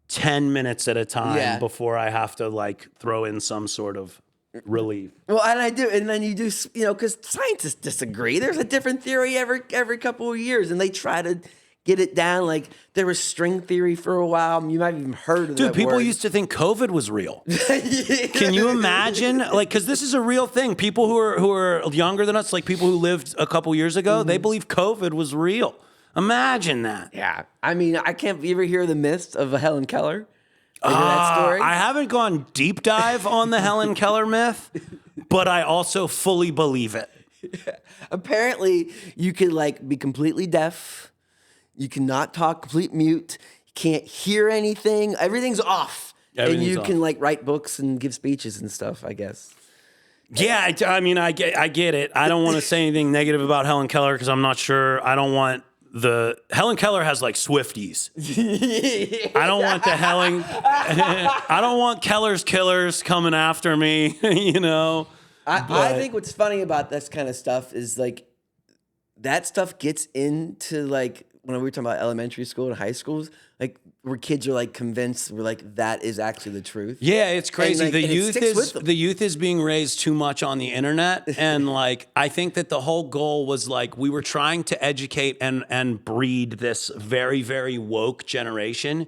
10 minutes at a time before I have to like throw in some sort of relief. Well, and I do, and then you do, because scientists disagree. There's a different theory every couple of years, and they try to get it down. Like there was string theory for a while. You might have even heard of that. Dude, people word. used to think COVID was real. Can you imagine? Like, because this is a real thing. People who are younger than us, like people who lived a couple years ago, they believe COVID was real. Imagine that. Yeah, I mean, I can't. You ever hear the myths of Helen Keller? That story? I haven't gone deep dive on the Helen Keller myth, but I also fully believe it. Yeah. Apparently, you can like be completely deaf. You cannot talk, complete mute. You can't hear anything. Everything's off. And you can like write books and give speeches and stuff, I guess. Yeah, I mean, I get it. I don't want to say anything negative about Helen Keller because I'm not sure. I don't want Helen Keller has like Swifties. I don't want I don't want Keller's killers coming after me, I think what's funny about this kind of stuff is like that stuff gets into like when we were talking about elementary school and high schools, like where kids are like convinced we're like that is actually the truth. Yeah, it's crazy. And, the youth is being raised too much on the internet, and like I think that the whole goal was like we were trying to educate and breed this very, very woke generation,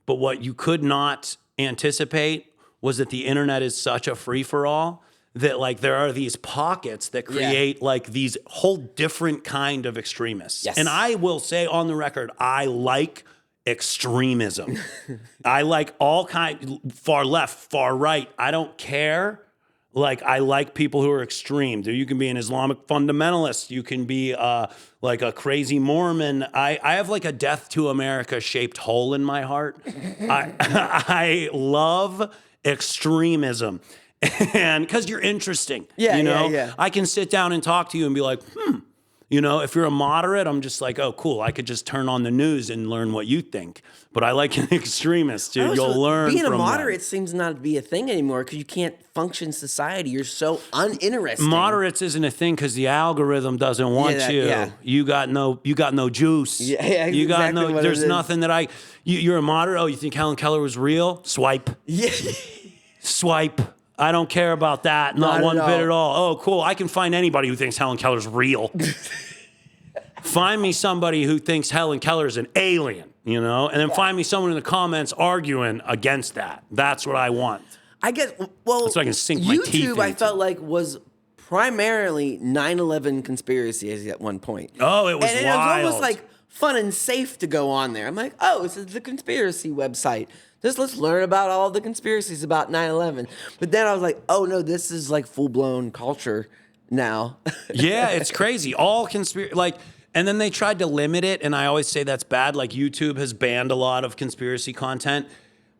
but what you could not anticipate was that the internet is such a free for all that like there are these pockets that create like these whole different kind of extremists. Yes. And I will say on the record, I like extremism. I like all far left, far right. I don't care. Like I like people who are extreme. You can be an Islamic fundamentalist. You can be like a crazy Mormon. I have like a Death to America shaped hole in my heart. I love extremism. And because you're interesting, I can sit down and talk to you and be like, if you're a moderate, I'm just like, oh, cool. I could just turn on the news and learn what you think. But I like an extremist, dude. You'll learn being from a moderate them. seems not to be a thing anymore because you can't function in society. You're so uninteresting. Moderates isn't a thing because the algorithm doesn't want you. Yeah. You got no juice. Yeah, you got exactly there's nothing that you're a moderate. Oh, you think Helen Keller was real? Swipe. Yeah. Swipe. I don't care about that. Not one bit at all. Oh, cool. I can find anybody who thinks Helen Keller's real. Find me somebody who thinks Helen Keller's an alien, and then find me someone in the comments arguing against that. That's what I want. I guess, so I can sink my teeth YouTube, I felt like, was primarily 9/11 conspiracies at one point. Oh, it was wild. And it was almost like fun and safe to go on there. I'm like, oh, this is the conspiracy website. Let's learn about all the conspiracies about 9/11. But then I was like, oh no, this is like full-blown culture now. Yeah, it's crazy. All conspiracy, and then they tried to limit it, and I always say that's bad. Like YouTube has banned a lot of conspiracy content.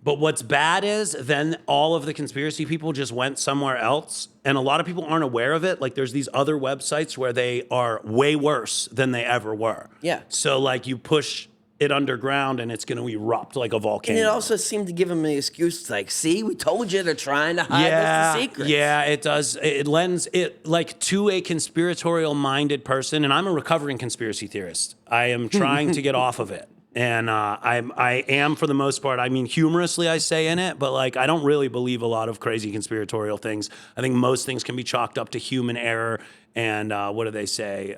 But what's bad is then all of the conspiracy people just went somewhere else, and a lot of people aren't aware of it. Like there's these other websites where they are way worse than they ever were. Yeah. So like you push it underground and it's going to erupt like a volcano. And it also seemed to give them an excuse like, see, we told you they're trying to hide the secrets. Yeah, it does. It lends it like to a conspiratorial minded person. And I'm a recovering conspiracy theorist. I am trying to get off of it. And I am for the most part. I mean, humorously, I say in it, but like I don't really believe a lot of crazy conspiratorial things. I think most things can be chalked up to human error and what do they say?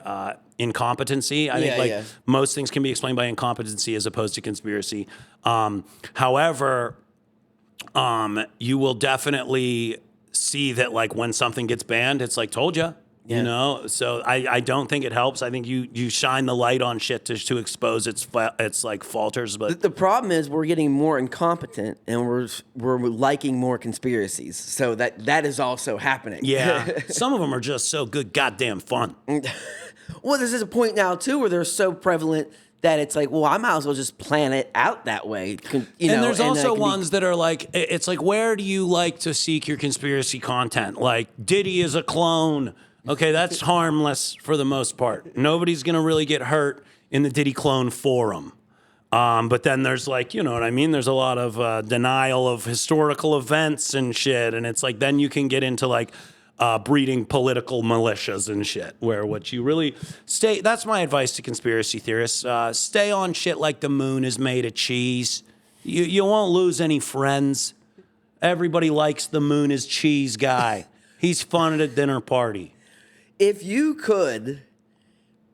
Incompetency. I think most things can be explained by incompetency as opposed to conspiracy. However, you will definitely see that like when something gets banned, it's like told you. Yeah. So I don't think it helps. I think you shine the light on shit to expose its like falters. But the problem is we're getting more incompetent and we're liking more conspiracies. So that is also happening. Yeah. Some of them are just so good goddamn fun. Well, this is a point now too where they're so prevalent that it's like, well, I might as well just plan it out that way. And there's also ones that are like, it's like, where do you like to seek your conspiracy content? Like, Diddy is a clone. Okay, that's harmless for the most part. Nobody's going to really get hurt in the Diddy clone forum. But then there's like, you know what I mean? There's a lot of denial of historical events and shit. And it's like, then you can get into like breeding political militias and shit, where what you really that's my advice to conspiracy theorists. Stay on shit like the moon is made of cheese. You won't lose any friends. Everybody likes the moon is cheese guy. He's fun at a dinner party. If you could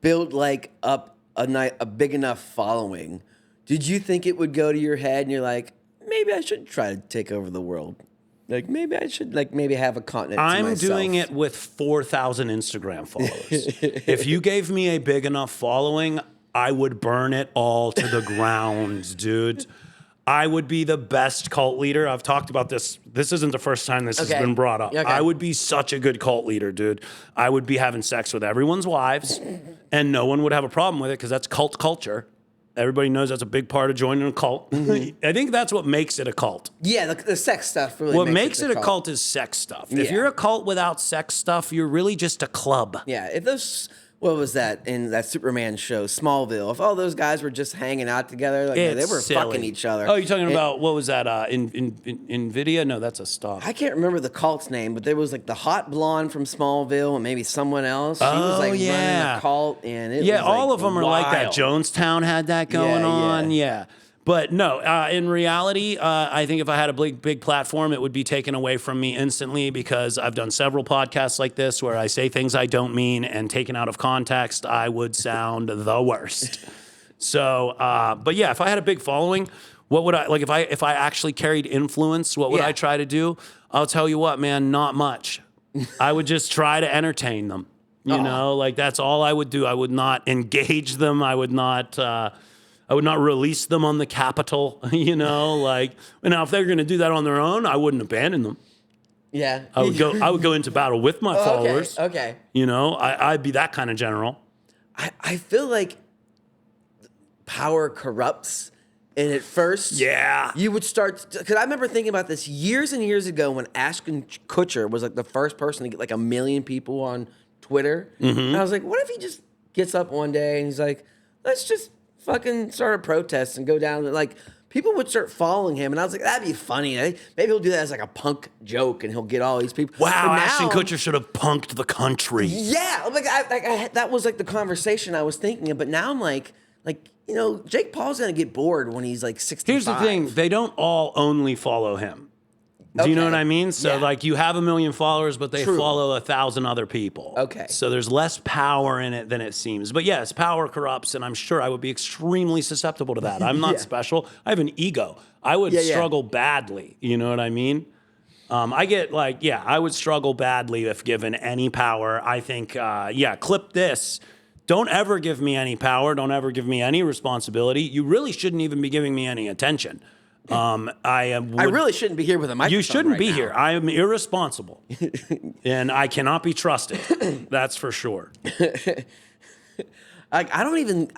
build like up a big enough following, did you think it would go to your head and you're like, maybe I should try to take over the world? Like, maybe I should, like, maybe have a continent to myself. I'm doing it with 4,000 Instagram followers. If you gave me a big enough following, I would burn it all to the ground, dude. I would be the best cult leader. I've talked about this. This isn't the first time this has been brought up. Okay. I would be such a good cult leader, dude. I would be having sex with everyone's wives, and no one would have a problem with it because that's cult culture. Everybody knows that's a big part of joining a cult. Mm-hmm. I think that's what makes it a cult. Yeah, the sex stuff really what makes it a cult is sex stuff. Yeah. If you're a cult without sex stuff, you're really just a club. Yeah, if those... What was that in that Superman show, Smallville? If all those guys were just hanging out together, like they were fucking each other. Oh, you're talking about, what was that, NVIDIA? No, that's a stock. I can't remember the cult's name, but there was like the hot blonde from Smallville and maybe someone else. She was like running a cult, and it was all like of them are wild. like that. Jonestown had that going on, yeah. But no, in reality, I think if I had a big platform, it would be taken away from me instantly because I've done several podcasts like this where I say things I don't mean, and taken out of context, I would sound the worst. So, but yeah, if I had a big following, what would I, like if I actually carried influence, what would I try to do? I'll tell you what, man, not much. I would just try to entertain them. You know, like that's all I would do. I would not engage them. I would not release them on the Capitol, you know, like, now if they're going to do that on their own, I wouldn't abandon them. Yeah. I would go into battle with my followers. Okay. You know, I'd be that kind of general. I feel like power corrupts. And at first, you would start, because I remember thinking about this years and years ago when Ashton Kutcher was like the first person to get like 1 million people on Twitter. Mm-hmm. And I was like, what if he just gets up one day and he's like, let's just fucking start a protest and go down. Like, people would start following him, and I was like, that'd be funny. Maybe he'll do that as like a punk joke, and he'll get all these people. Wow, Ashton Kutcher should have punked the country. Yeah, like that was like the conversation I was thinking of. But now I'm like, you know, Jake Paul's gonna get bored when he's like 65. Here's the thing: they don't all only follow him. Do you know what I mean? So like you have 1 million followers, but they follow 1,000 other people. Okay. So there's less power in it than it seems. But yes, power corrupts, and I'm sure I would be extremely susceptible to that. I'm not special. I have an ego. I would struggle badly. You know what I mean? I get like, I would struggle badly if given any power. I think, clip this. Don't ever give me any power. Don't ever give me any responsibility. You really shouldn't even be giving me any attention. I really shouldn't be here with a microphone. You shouldn't be here. I am irresponsible, and I cannot be trusted. That's for sure. I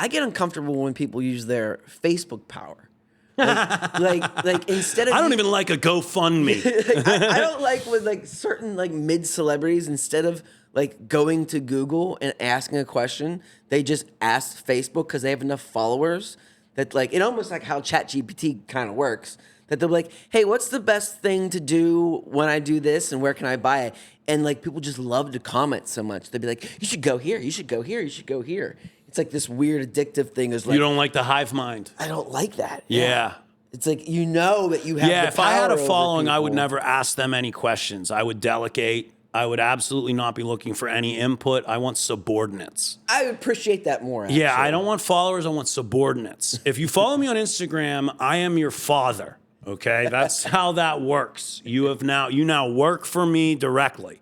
get uncomfortable when people use their Facebook power. Like instead of I don't even like a GoFundMe. I don't like with like certain like mid celebrities, instead of like going to Google and asking a question, they just ask Facebook because they have enough followers. That like, it almost like how ChatGPT kind of works. That they're like, hey, what's the best thing to do when I do this, and where can I buy it? And like, people just love to comment so much. They'd be like, you should go here, you should go here, you should go here. It's like this weird addictive thing. Is like, you don't like the hive mind. I don't like that. Yeah. It's like, you know that you have the if I had a following, I would never ask them any questions. I would delegate. I would absolutely not be looking for any input. I want subordinates. I appreciate that more, actually. Yeah, I don't want followers. I want subordinates. If you follow me on Instagram, I am your father, okay? That's how that works. You now work for me directly.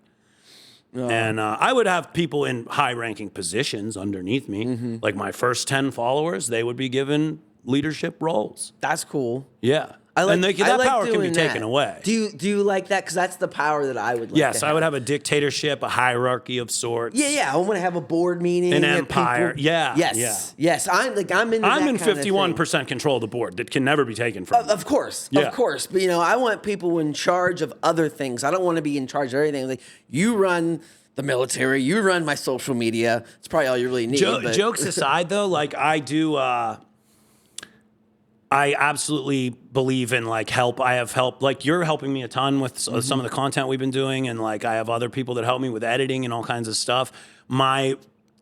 And I would have people in high-ranking positions underneath me. Mm-hmm. Like my first 10 followers, they would be given leadership roles. That's cool. Yeah. that power can be taken away. Do you like that? Because that's the power that I would like. Yes, I would have a dictatorship, a hierarchy of sorts. Yeah. I want to have a board meeting, an empire. Yes. I'm in 51% control of the board that can never be taken from me. Of course. But I want people in charge of other things. I don't want to be in charge of everything. Like, you run the military, you run my social media. It's probably all you really need. Jokes aside, though, like I do. I absolutely believe in like help. I have help. Like, you're helping me a ton with some of the content we've been doing, and like I have other people that help me with editing and all kinds of stuff. My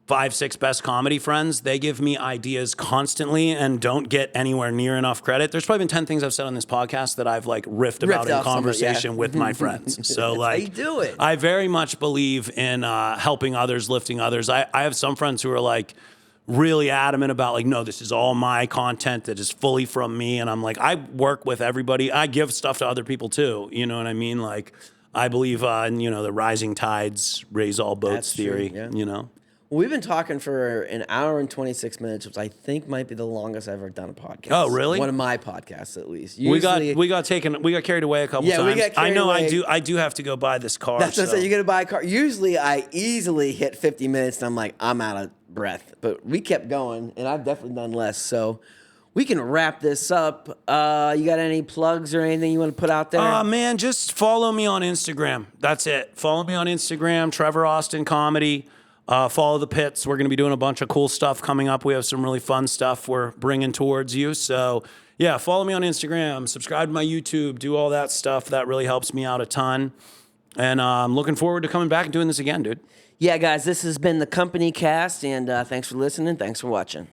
5-6 best comedy friends, they give me ideas constantly and don't get anywhere near enough credit. There's probably been 10 things I've said on this podcast that I've like riffed about in conversation with my friends. So like, how you do it. I very much believe in helping others, lifting others. I have some friends who are like really adamant about like, no, this is all my content that is fully from me. And I'm like, I work with everybody. I give stuff to other people too. You know what I mean? Like, I believe in, the rising tides raise all boats theory, Well, we've been talking for an hour and 26 minutes, which I think might be the longest I've ever done a podcast. Oh, really? One of my podcasts, at least. Usually, we got carried away a couple times. We got carried away. I do have to go buy this car. That's what I said. You got to buy a car. Usually, I easily hit 50 minutes, and I'm like, I'm out of breath. But we kept going, and I've definitely done less. So we can wrap this up. You got any plugs or anything you want to put out there? Man, just follow me on Instagram. That's it. Follow me on Instagram, Trevor Austin Comedy. Follow the Pits. We're going to be doing a bunch of cool stuff coming up. We have some really fun stuff we're bringing towards you. So, yeah, follow me on Instagram. Subscribe to my YouTube. Do all that stuff. That really helps me out a ton. And I'm looking forward to coming back and doing this again, dude. Yeah, guys, this has been the Company Cast, and thanks for listening. Thanks for watching.